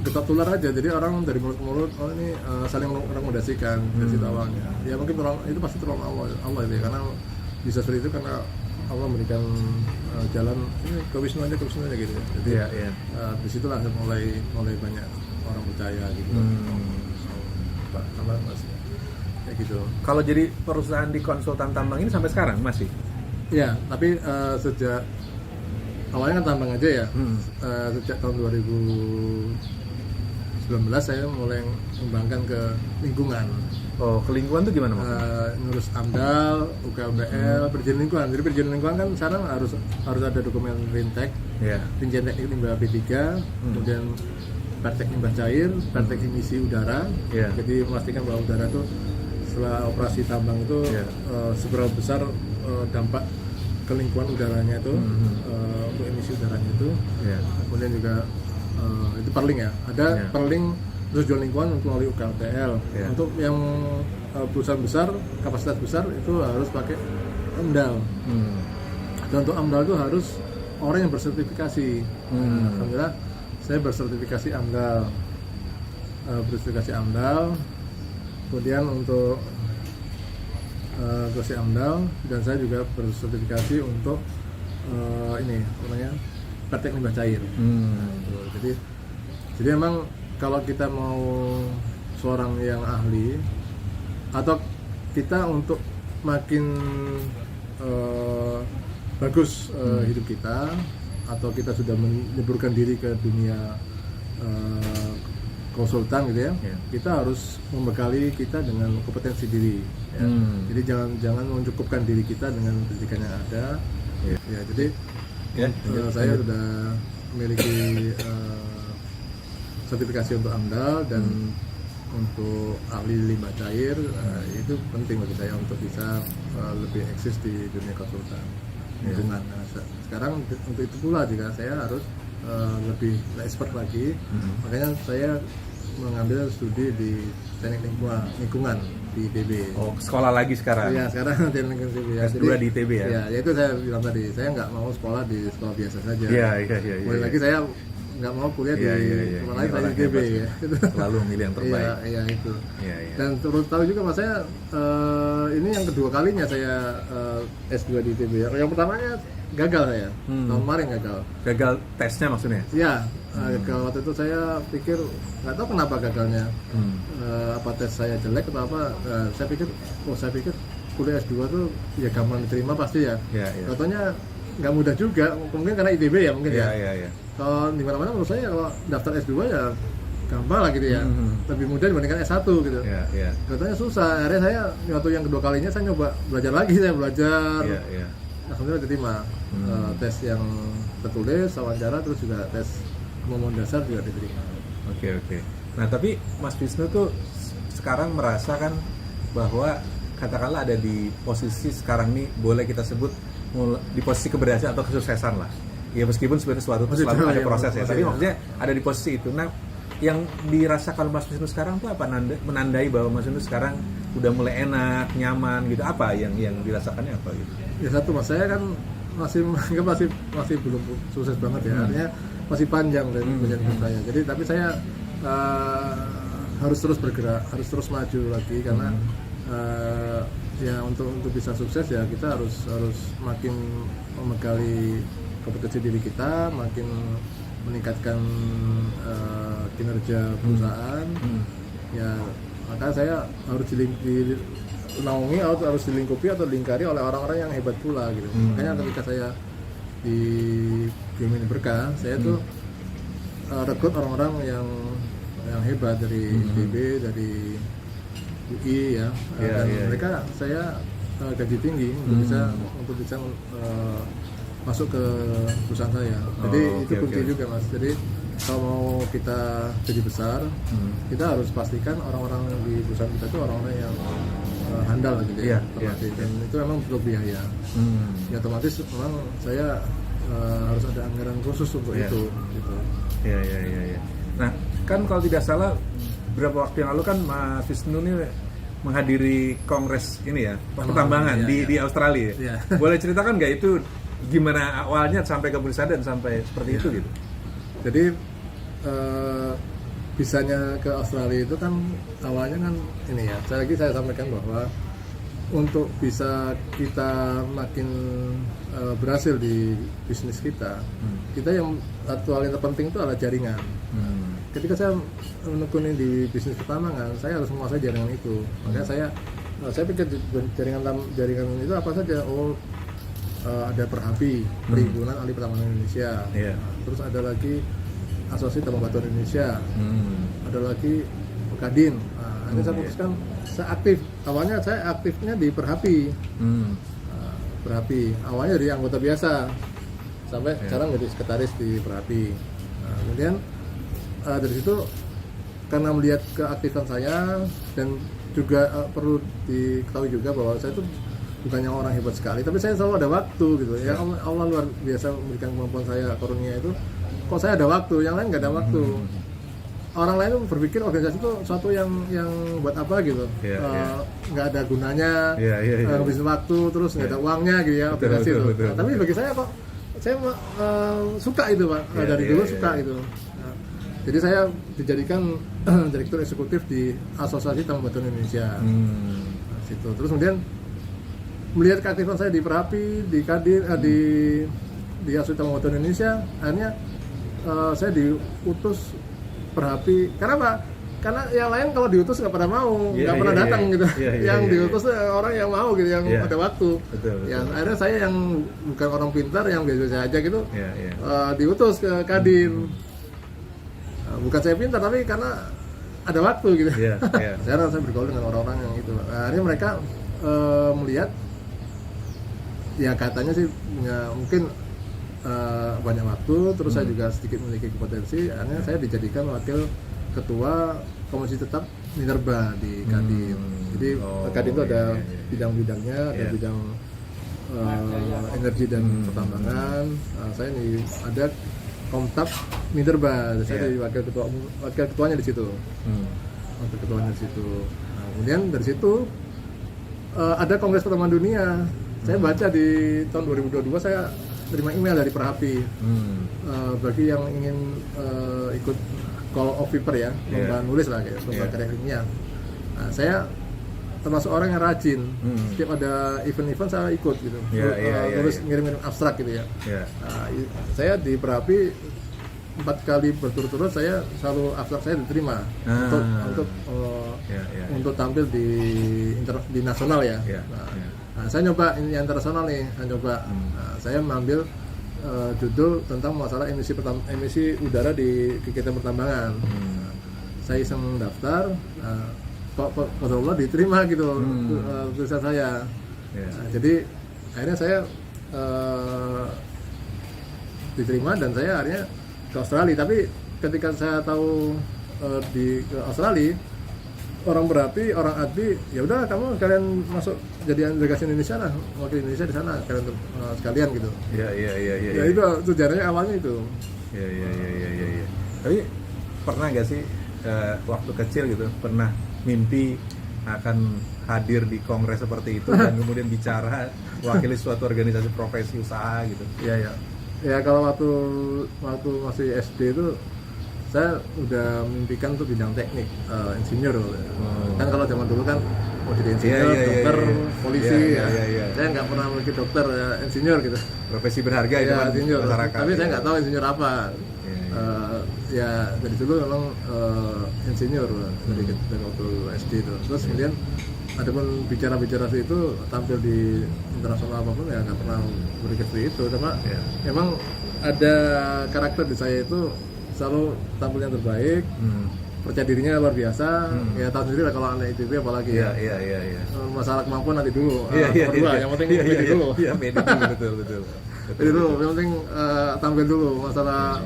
getah tular aja. Jadi orang dari mulut ke mulut, ini saling merekomendasikan dari situ awalnya. Ya mungkin itu pasti tolong Allah itu ya, karena bisa seperti itu karena Allah memberikan jalan ini ke Wisnu aja gitu. Jadi di situ lah mulai banyak orang percaya gitu. Tambah masih kayak gitu. Kalau jadi perusahaan di konsultan tambang ini sampai sekarang masih? Iya, tapi sejak awalnya kan tambang aja ya. Sejak tahun 2019 saya mulai mengembangkan ke lingkungan. Oh, ke lingkungan tuh gimana Mas? Ngurus AMDAL, UKBL, perizinan lingkungan. Jadi perizinan lingkungan kan sekarang harus ada dokumen Rintek, Rincian Teknik Limbah B3, kemudian praktek limbah cair, praktek emisi udara. Jadi memastikan bahwa udara itu setelah operasi tambang itu seberapa besar dampak ke lingkungan udaranya itu, untuk emisi udaranya itu. Kemudian juga itu perling ya, ada perling terus jual lingkungan untuk melalui UKPL. Untuk yang perusahaan besar, kapasitas besar itu harus pakai AMDAL. Dan untuk AMDAL itu harus orang yang bersertifikasi. Alhamdulillah saya bersertifikasi AMDAL, kemudian untuk versi AMDAL, dan saya juga bersertifikasi untuk ini namanya praktek limbah cair. Jadi memang kalau kita mau seorang yang ahli atau kita untuk makin bagus hidup kita, atau kita sudah menyeburkan diri ke dunia konsultan gitu ya, kita harus membekali kita dengan kompetensi diri. Jadi jangan mencukupkan diri kita dengan pendidikan yang ada. Jadi saya sudah memiliki sertifikasi untuk AMDAL dan untuk ahli limbah cair. Itu penting bagi saya untuk bisa lebih eksis di dunia konsultan lingkungan. Sekarang untuk itu pula juga saya harus lebih expert lagi. Makanya saya mengambil studi di teknik lingkungan di ITB. Oh, sekolah lagi sekarang. Iya, sekarang teknik ITB ya. S2 di ITB ya? Iya, ya itu saya bilang tadi, saya nggak mau sekolah di sekolah biasa saja. Iya. Mulai lagi saya nggak mau kuliah di sekolah lain selain ITB ya. Selalu milih yang terbaik. Iya itu. Iya. Dan terus tahu juga mas saya ini yang kedua kalinya saya S2 di ITB ya. Yang pertamanya gagal saya, tahun kemarin gagal. Gagal tesnya maksudnya? Iya, gagal waktu itu saya pikir nggak tahu kenapa gagalnya. Apa tes saya jelek atau apa? Saya pikir kuliah S2 tuh ya gampang diterima pasti ya. Katanya nggak mudah juga, mungkin karena ITB ya mungkin ya. Iya. Kalau di mana-mana menurut saya kalau daftar S2 ya gampang lah gitu ya, lebih mudah dibandingkan S1 gitu. Iya. Katanya susah, akhirnya saya waktu yang kedua kalinya saya nyoba belajar lagi, saya belajar. Iya. Alhamdulillah diterima. Tes yang tertulis, wawancara, terus juga tes kemampuan dasar juga diterima. Oke. Nah tapi Mas Wisnu tuh sekarang merasakan bahwa katakanlah ada di posisi sekarang nih boleh kita sebut di posisi keberhasilan atau kesuksesan lah. Ya meskipun sebenarnya suatu itu selalu ada proses ya, tapi maksudnya ada di posisi itu. Nah, yang dirasakan Mas Wisnu sekarang tuh apa? Menandai bahwa Mas Wisnu sekarang udah mulai enak, nyaman gitu. Apa yang dirasakannya apa gitu? Ya satu mas, saya kan masih belum sukses banget ya. Artinya masih panjang dari hidup saya. Jadi tapi saya harus terus bergerak, harus terus maju lagi karena ya untuk bisa sukses ya kita harus makin membekali kompetensi diri kita, makin meningkatkan kinerja perusahaan. Ya maka saya harus dinaungi atau harus dilingkupi atau dilingkari oleh orang-orang yang hebat pula gitu. Makanya ketika saya di Bumi Berkah, saya tuh rekrut orang-orang yang hebat dari ITB, dari UI ya, dan mereka saya gaji tinggi untuk bisa masuk ke perusahaan saya. Jadi itu kunci juga mas. Jadi kalau mau kita jadi besar, kita harus pastikan orang-orang di perusahaan kita itu orang-orang yang handal gitu ya. Dan itu memang perlu biaya. Ya otomatis memang saya harus ada anggaran khusus untuk itu. Gitu. Iya. Nah kan kalau tidak salah beberapa waktu yang lalu kan Mas Wisnu ini menghadiri kongres ini ya pertambangan di Australia. Boleh ceritakan nggak itu gimana awalnya sampai ke Bursa dan sampai seperti itu gitu? Jadi bisanya ke Australia itu kan awalnya kan ini ya. Saya sampaikan bahwa untuk bisa kita makin berhasil di bisnis kita yang hal yang terpenting itu adalah jaringan. Ketika saya menekuni di bisnis pertambangan, saya harus menguasai jaringan itu. Makanya saya pikir jaringan itu apa saja? Ada Perhapi, Perhimpunan Ahli Pertambangan Indonesia. Terus ada lagi Asosiasi Tambang Batu Indonesia. Ada lagi Kadin. Ini saya fokuskan, saya aktif. Awalnya saya aktifnya di Perhapi. Perhapi. Awalnya dari anggota biasa sampai sekarang jadi sekretaris di Perhapi. Kemudian dari situ karena melihat keaktifan saya dan juga perlu diketahui juga bahwa saya itu bukannya orang hebat sekali, tapi saya selalu ada waktu gitu. Ya Allah luar biasa memberikan kemampuan saya karunia itu. Kok saya ada waktu, yang lain nggak ada waktu. Orang lain tuh berpikir organisasi itu suatu yang buat apa gitu, nggak ada gunanya, ngabisin waktu, terus nggak ada uangnya gitu ya organisasi itu. Nah, tapi bagi saya kok saya suka itu pak, dari dulu suka itu. Jadi saya dijadikan direktur eksekutif di Asosiasi Tambang Batu Indonesia. Situ. Terus kemudian melihat keaktifan saya di Perhapi, di Kadin, di Asosiasi Tambang Batu Indonesia, akhirnya saya diutus Perhapi. Karena apa? Karena yang lain kalau diutus nggak pernah mau, nggak pernah datang gitu. Yang diutus orang yang mau gitu, yang ada waktu. Betul. Akhirnya saya yang bukan orang pintar, yang biasa aja gitu, diutus ke Kadin. Bukan saya pintar, tapi karena ada waktu gitu. Sekarang saya bergaul dengan orang-orang yang itu. Akhirnya mereka melihat, ya katanya sih mungkin banyak waktu, terus saya juga sedikit memiliki kompetensi. Akhirnya saya dijadikan wakil ketua komisi tetap Minerba di Kadin. Jadi Kadin itu ada bidang-bidangnya, ada bidang energi dan pertambangan. Saya ini ada Komtab Minerba, saya jadi wakil ketuanya di situ. Wakil ketuanya di situ. Nah, kemudian dari situ ada Kongres Pertemanan Dunia. Saya baca di tahun 2022 saya terima email dari Perhapi bagi yang ingin ikut Call of Paper ya, lomba nulis lah kayak lomba karya ilmiah. Nah, saya termasuk orang yang rajin. Setiap ada event-event saya ikut gitu. Nulis ngirim-ngirim abstrak gitu ya. Nah, saya di Perhapi 4 kali berturut-turut saya selalu abstrak saya diterima untuk tampil di nasional ya. Nah, saya nyoba ini internasional nih, Nah, saya mengambil judul tentang masalah emisi udara di kegiatan pertambangan. Saya iseng daftar, kok Allah diterima gitu tulisan saya. Nah, jadi akhirnya saya diterima dan saya akhirnya ke Australia. Tapi ketika saya tahu ke Australia, orang Berapi, orang Adbi, ya udah kalian masuk jadi delegasi Indonesia lah, wakil Indonesia di sana kalian sekalian gitu. Ya itu sejarahnya awalnya itu. Iya. Tapi pernah nggak sih waktu kecil gitu pernah mimpi akan hadir di kongres seperti itu dan kemudian bicara wakili suatu organisasi profesi usaha gitu? Iya. Ya kalau waktu masih SD itu saya udah memimpikan untuk bidang teknik, insinyur. Kan kalau zaman dulu kan mau jadi insinyur, dokter, polisi. Saya nggak pernah memiliki dokter, insinyur gitu. Profesi berharga itu insinyur. masyarakat. Tapi saya nggak tahu insinyur apa. Ya dari dulu memang insinyur dari waktu SD itu. Terus kemudian ada pun bicara-bicara itu tampil di internasional apapun ya nggak pernah berpikir seperti itu. Cuma memang ada karakter di saya itu selalu tampil yang terbaik, percaya dirinya luar biasa. Ya tahu sendiri lah kalau anak ITB apalagi ya. Masalah kemampuan nanti dulu. Yang penting pede dulu. Betul. Pede dulu, yang penting tampil dulu. Masalah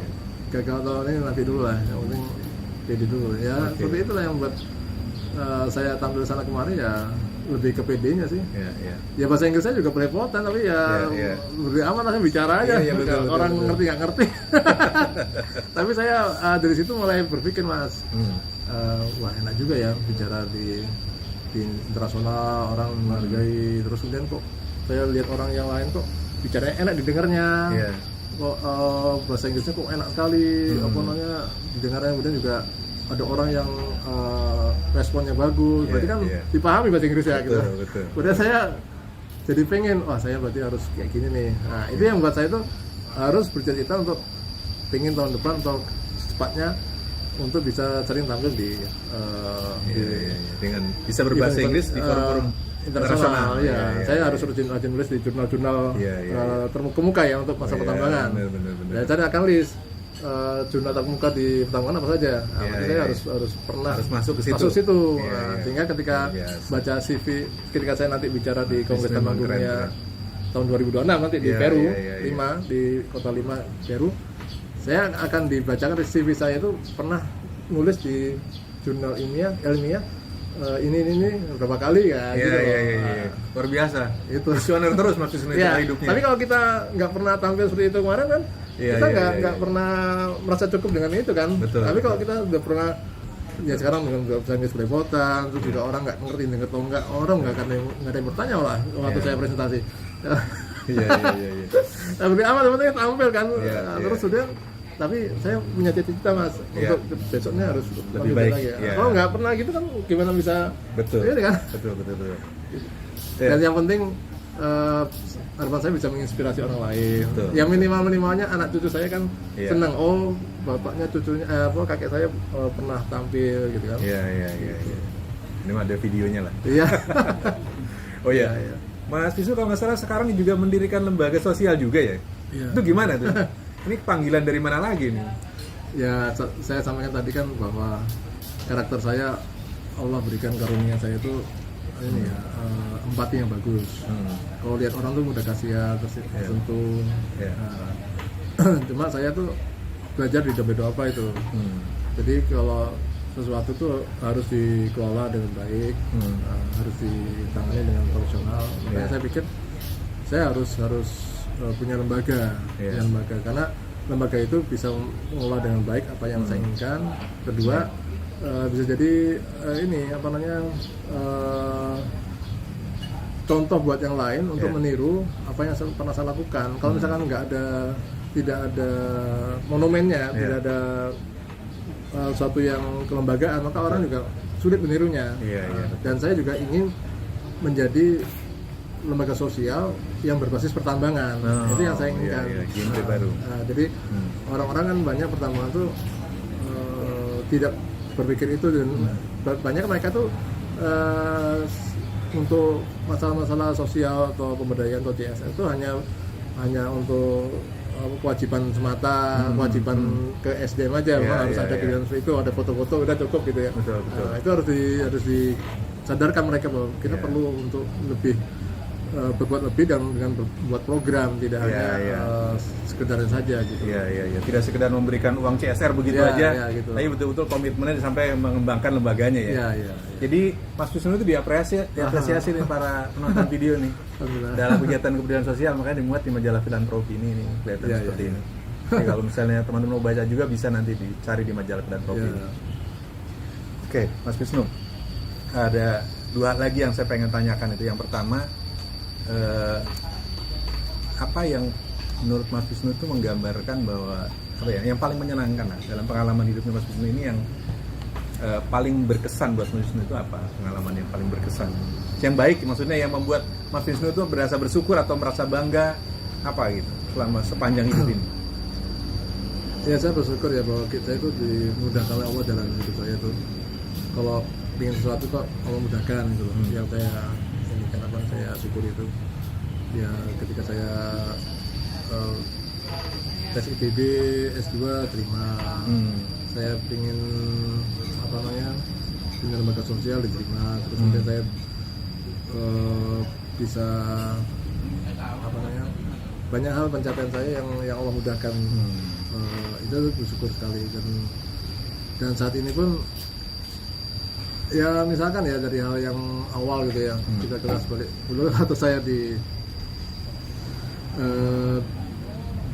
gagal atau ini nanti dulu lah. Yang penting pede dulu. Ya seperti itulah yang buat saya tampil sana kemarin ya lebih ke PD-nya sih. Ya bahasa Inggris saya juga belepotan tapi ya lebih aman langsung bicara aja. Orang ngerti nggak ngerti. Tapi saya dari situ mulai berpikir Mas, wah enak juga ya bicara di internasional, orang menghargai. Terus kemudian kok saya lihat orang yang lain kok bicaranya enak didengarnya. Kok bahasa Inggrisnya kok enak sekali, apa namanya didengarnya. Kemudian juga ada orang yang responnya bagus, berarti kan dipahami bahasa Inggris ya gitu. Kemudian saya jadi pengen, wah saya berarti harus kayak gini nih. Nah itu yang buat saya tuh harus bercita-cita untuk pengen tahun depan atau secepatnya untuk bisa sering tampil dengan bisa berbahasa Inggris di forum-forum internasional. Saya harus rajin nulis di jurnal-jurnal terkemuka ya untuk masa pertambangan. Dan saya akan list jurnal terkemuka di pertambangan apa saja. Saya harus pernah masuk ke situ. Sehingga ketika baca CV, ketika saya nanti bicara di Kongres Pertemanan Dunia tahun 2026 nanti di Peru, 5 di kota 5 Peru, saya akan dibacakan CV saya itu pernah nulis di jurnal ilmiah ini berapa kali ya gitu. Luar biasa. Itu visioner terus maksudnya hidupnya. Tapi kalau kita nggak pernah tampil seperti itu kemarin kan kita nggak pernah merasa cukup dengan itu kan. Tapi kalau kita udah pernah ya sekarang dengan bahasa Inggris belepotan, terus juga orang nggak ngerti denger atau nggak, orang nggak ada yang bertanya lah waktu saya presentasi. Lebih aman penting tampil kan. Terus sudah. Tapi saya punya cita-cita Mas untuk besoknya harus lebih baik lagi. Kalau nggak pernah gitu kan gimana bisa? Betul. Kan? Betul. Dan yang penting harapan saya bisa menginspirasi orang lain. Yang minimalnya anak cucu saya kan senang. Oh bapaknya cucunya kakek saya pernah tampil gitu kan. Iya. Ini mah ada videonya lah. Iya. Oh iya. Mas Visu kalau nggak salah sekarang juga mendirikan lembaga sosial juga ya. Itu gimana tuh? Ini panggilan dari mana lagi nih? Ya saya sampaikan tadi kan bahwa karakter saya Allah berikan karunia saya itu ini ya empati yang bagus. Kalau lihat orang tuh mudah kasihan, tersentuh. Cuma saya tuh belajar di doa apa itu. Jadi kalau sesuatu tuh harus dikelola dengan baik, harus ditangani dengan profesional. Makanya saya pikir saya harus punya lembaga, karena lembaga itu bisa mengelola dengan baik apa yang saya inginkan. Kedua, bisa jadi ini apa namanya contoh buat yang lain untuk meniru apa yang pernah saya lakukan. Kalau misalkan tidak ada monumennya, tidak ada suatu yang kelembagaan, maka orang juga sulit menirunya. Dan saya juga ingin menjadi lembaga sosial yang berbasis pertambangan. Itu yang saya inginkan. Baru. Jadi orang-orang kan banyak pertambangan tuh tidak berpikir itu, dan banyak mereka tuh untuk masalah-masalah sosial atau pemberdayaan atau CSR itu hanya untuk kewajiban semata, kewajiban ke SDM aja, harus ada kegiatan seperti itu, ada foto-foto udah cukup gitu ya. Betul. Itu harus disadarkan mereka bahwa kita perlu untuk lebih berbuat lebih dan dengan membuat program, tidak hanya sekedar saja gitu. Tidak sekedar memberikan uang CSR begitu aja, gitu. Tapi betul-betul komitmennya sampai mengembangkan lembaganya ya. Jadi Mas Wisnu itu diapresiasi nih para penonton video nih dalam kegiatan kebudayaan sosial, makanya dimuat di majalah Filantropi ini kelihatan seperti ini. Jadi kalau misalnya teman-teman mau baca juga bisa nanti dicari di majalah Filantropi. Oke, Mas Wisnu, ada 2 lagi yang saya pengen tanyakan. Itu yang pertama, apa yang menurut Mas Wisnu itu menggambarkan bahwa yang paling menyenangkan dalam pengalaman hidupnya Mas Wisnu ini, yang paling berkesan buat Mas Wisnu itu apa? Pengalaman yang paling berkesan, yang baik maksudnya, yang membuat Mas Wisnu itu berasa bersyukur atau merasa bangga apa gitu selama sepanjang hidup ini? Ya, saya bersyukur ya bahwa kita itu dimudahkan oleh Allah dalam hidup saya itu. Kalau ingin sesuatu kok Allah mudahkan gitu loh. Yang saya ini kenapa saya syukur itu ya, ketika saya tes IPB S2 terima, saya ingin apa namanya punya lembaga sosial diterima, terus kemudian saya bisa apa namanya banyak hal pencapaian saya yang Allah mudahkan. Itu bersyukur sekali, dan saat ini pun ya misalkan ya dari hal yang awal gitu ya, kita kelas balik dulu atau saya di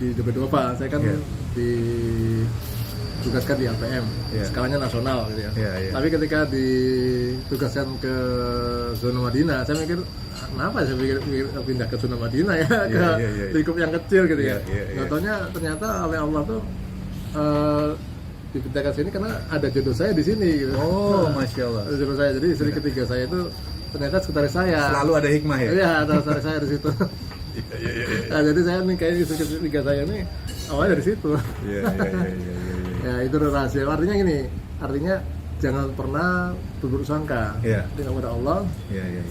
Debedova, saya kan ditugaskan di LPM, skalanya nasional gitu ya. Tapi ketika ditugaskan ke zona Madinah, saya mikir kenapa saya pikir pindah ke zona Madinah ya, ke lingkup yang kecil gitu ya. Ternyata oleh Allah tuh dipindahkan sini karena ada jodoh saya di sini gitu. Masya Allah. Jodoh saya, jadi istri ketiga saya itu ternyata sekretaris saya. Selalu ada hikmah ya? Iya, ada sekretaris saya di situ. Nah, jadi saya nih kayak istri ketiga saya ini awalnya dari situ. Ya, itu rahasia. Artinya jangan pernah berburuk sangka dengan kepada Allah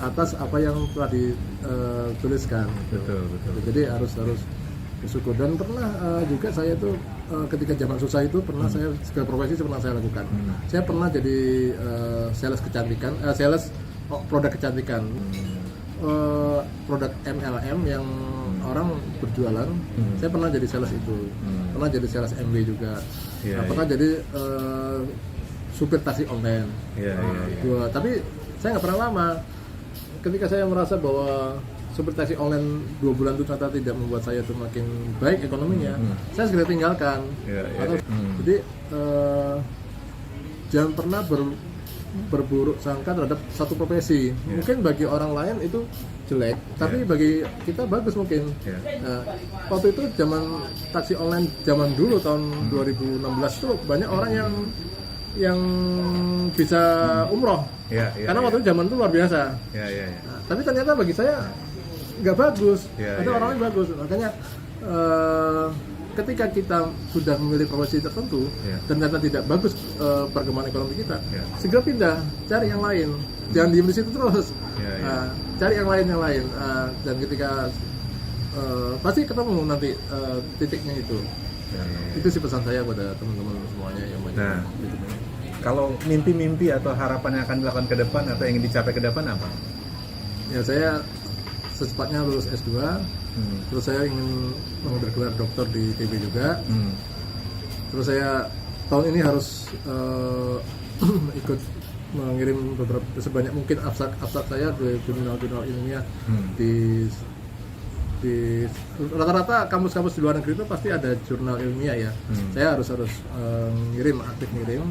atas apa yang telah dituliskan. Betul. Jadi harus bersyukur. Dan pernah juga saya tuh ketika zaman susah itu pernah saya segala profesi pernah saya lakukan. Saya pernah jadi sales kecantikan, sales produk kecantikan, produk MLM yang orang berjualan. Saya pernah jadi sales itu, pernah jadi sales MB juga, pernah jadi supir taksi online. Tapi saya nggak pernah lama. Ketika saya merasa bahwa supir taksi online 2 bulan itu ternyata tidak membuat saya tuh makin baik ekonominya, saya segera tinggalkan. Jadi jangan pernah berburuk sangka terhadap satu profesi. Mungkin bagi orang lain itu jelek, tapi bagi kita bagus mungkin. Waktu itu zaman taksi online zaman dulu tahun 2016 itu banyak orang yang bisa umroh, karena waktu itu zaman itu luar biasa. Nah, tapi ternyata bagi saya nggak bagus, ada orang yang bagus. Makanya ketika kita sudah memilih profesi tertentu dan ternyata tidak bagus perkembangan ekonomi kita, segera pindah, cari yang lain, jangan diem di situ terus. Cari yang lain. Dan ketika pasti ketemu nanti titiknya itu. Itu sih pesan saya pada teman-teman semuanya yang banyak. Kalau mimpi-mimpi atau harapan yang akan dilakukan ke depan atau yang ingin dicapai ke depan apa? Ya, saya secepatnya lulus S2, terus saya ingin mengambil gelar doktor di ITB juga. Terus saya tahun ini harus ikut mengirim beberapa sebanyak mungkin abstrak saya di jurnal ilmiah di di rata-rata kampus-kampus di luar negeri itu pasti ada jurnal ilmiah ya. Saya harus ngirim, aktif ngirim.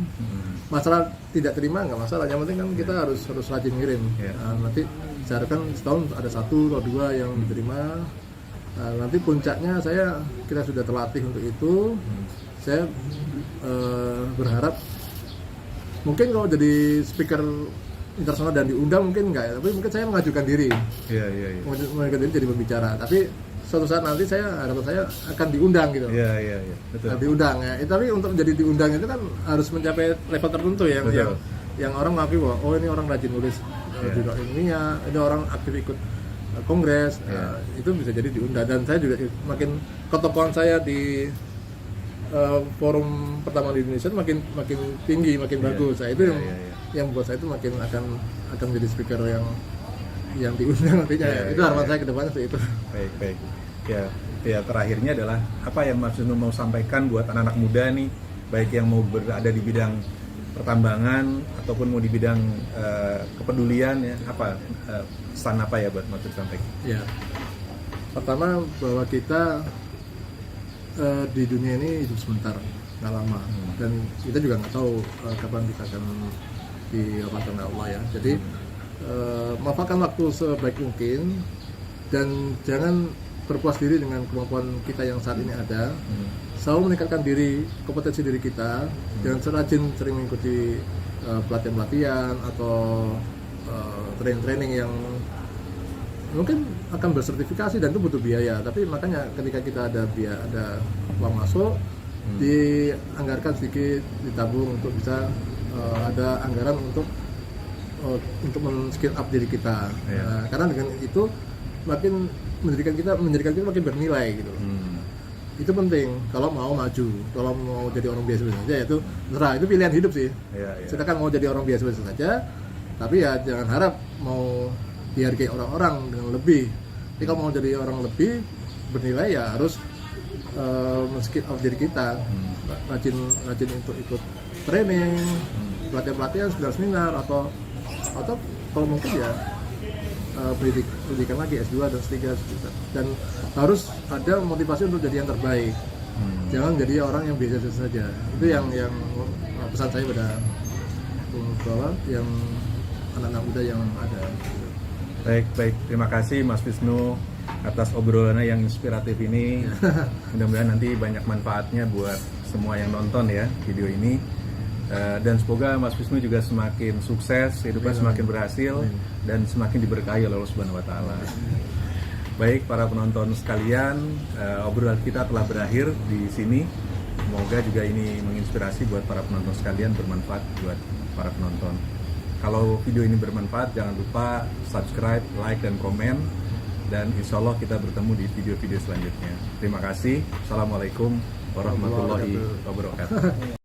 Masalah tidak terima nggak masalah, yang penting kan kita harus rajin ngirim. Nanti diharapkan setahun ada 1 atau 2 yang diterima. Nanti puncaknya kita sudah terlatih untuk itu. Saya berharap mungkin kalau jadi speaker internasional dan diundang mungkin enggak ya, tapi mungkin saya mengajukan diri. Mengajukan diri jadi pembicara. Tapi suatu saat nanti harapan saya akan diundang gitu. Betul. Diundang ya. Tapi untuk jadi diundang itu kan harus mencapai level tertentu ya, yang orang mengakui bahwa oh ini orang rajin nulis jurnal ilmiah, ini orang aktif ikut kongres, itu bisa jadi diundang. Dan saya juga makin ketokohan saya di forum pertama di Indonesia makin tinggi, makin bagus. Itu yang buat saya itu makin akan menjadi speaker yang diundang nantinya. Itu harapan saya ke depannya seperti itu. Baik. Ya terakhirnya adalah apa yang Mas Wisnu mau sampaikan buat anak-anak muda nih, baik yang mau berada di bidang pertambangan ataupun mau di bidang kepedulian ya, pesan apa ya buat Mas Wisnu sampaikan? Ya, pertama bahwa kita di dunia ini hidup sebentar, nggak lama, dan kita juga nggak tahu kapan kita akan dirahmati Allah ya. Jadi manfaatkan waktu sebaik mungkin dan jangan berpuas diri dengan kemampuan kita yang saat ini ada. Selalu meningkatkan diri, kompetensi diri kita. Jangan sering mengikuti pelatihan-pelatihan atau training-training yang mungkin akan bersertifikasi dan itu butuh biaya. Tapi makanya ketika kita ada uang masuk, dianggarkan sedikit, ditabung untuk bisa ada anggaran untuk men-skill up diri kita. Karena dengan itu makin menjadikan kita makin bernilai gitu. Itu penting kalau mau maju, kalau mau jadi orang biasa saja itu terserah, itu pilihan hidup sih. Silakan mau jadi orang biasa saja, tapi ya jangan harap mau dihargai orang-orang dengan lebih. Jadi kalau mau jadi orang lebih bernilai ya harus men-skill up diri kita, rajin untuk ikut training, pelatihan seminar atau kalau mungkin ya pendidikan lagi S2 dan S3 dan harus ada motivasi untuk jadi yang terbaik. Jangan jadi orang yang biasa saja. Itu yang pesan saya pada yang anak-anak muda yang ada. Baik, terima kasih Mas Wisnu atas obrolannya yang inspiratif ini. Mudah-mudahan nanti banyak manfaatnya buat semua yang nonton ya video ini. Dan semoga Mas Wisnu juga semakin sukses, hidupnya semakin berhasil dan semakin diberkahi oleh Allah Subhanahu wa taala. Baik para penonton sekalian, obrolan kita telah berakhir di sini. Semoga juga ini menginspirasi buat para penonton sekalian, bermanfaat buat para penonton. Kalau video ini bermanfaat, jangan lupa subscribe, like, dan komen. Dan insya Allah kita bertemu di video-video selanjutnya. Terima kasih. Assalamualaikum warahmatullahi wabarakatuh.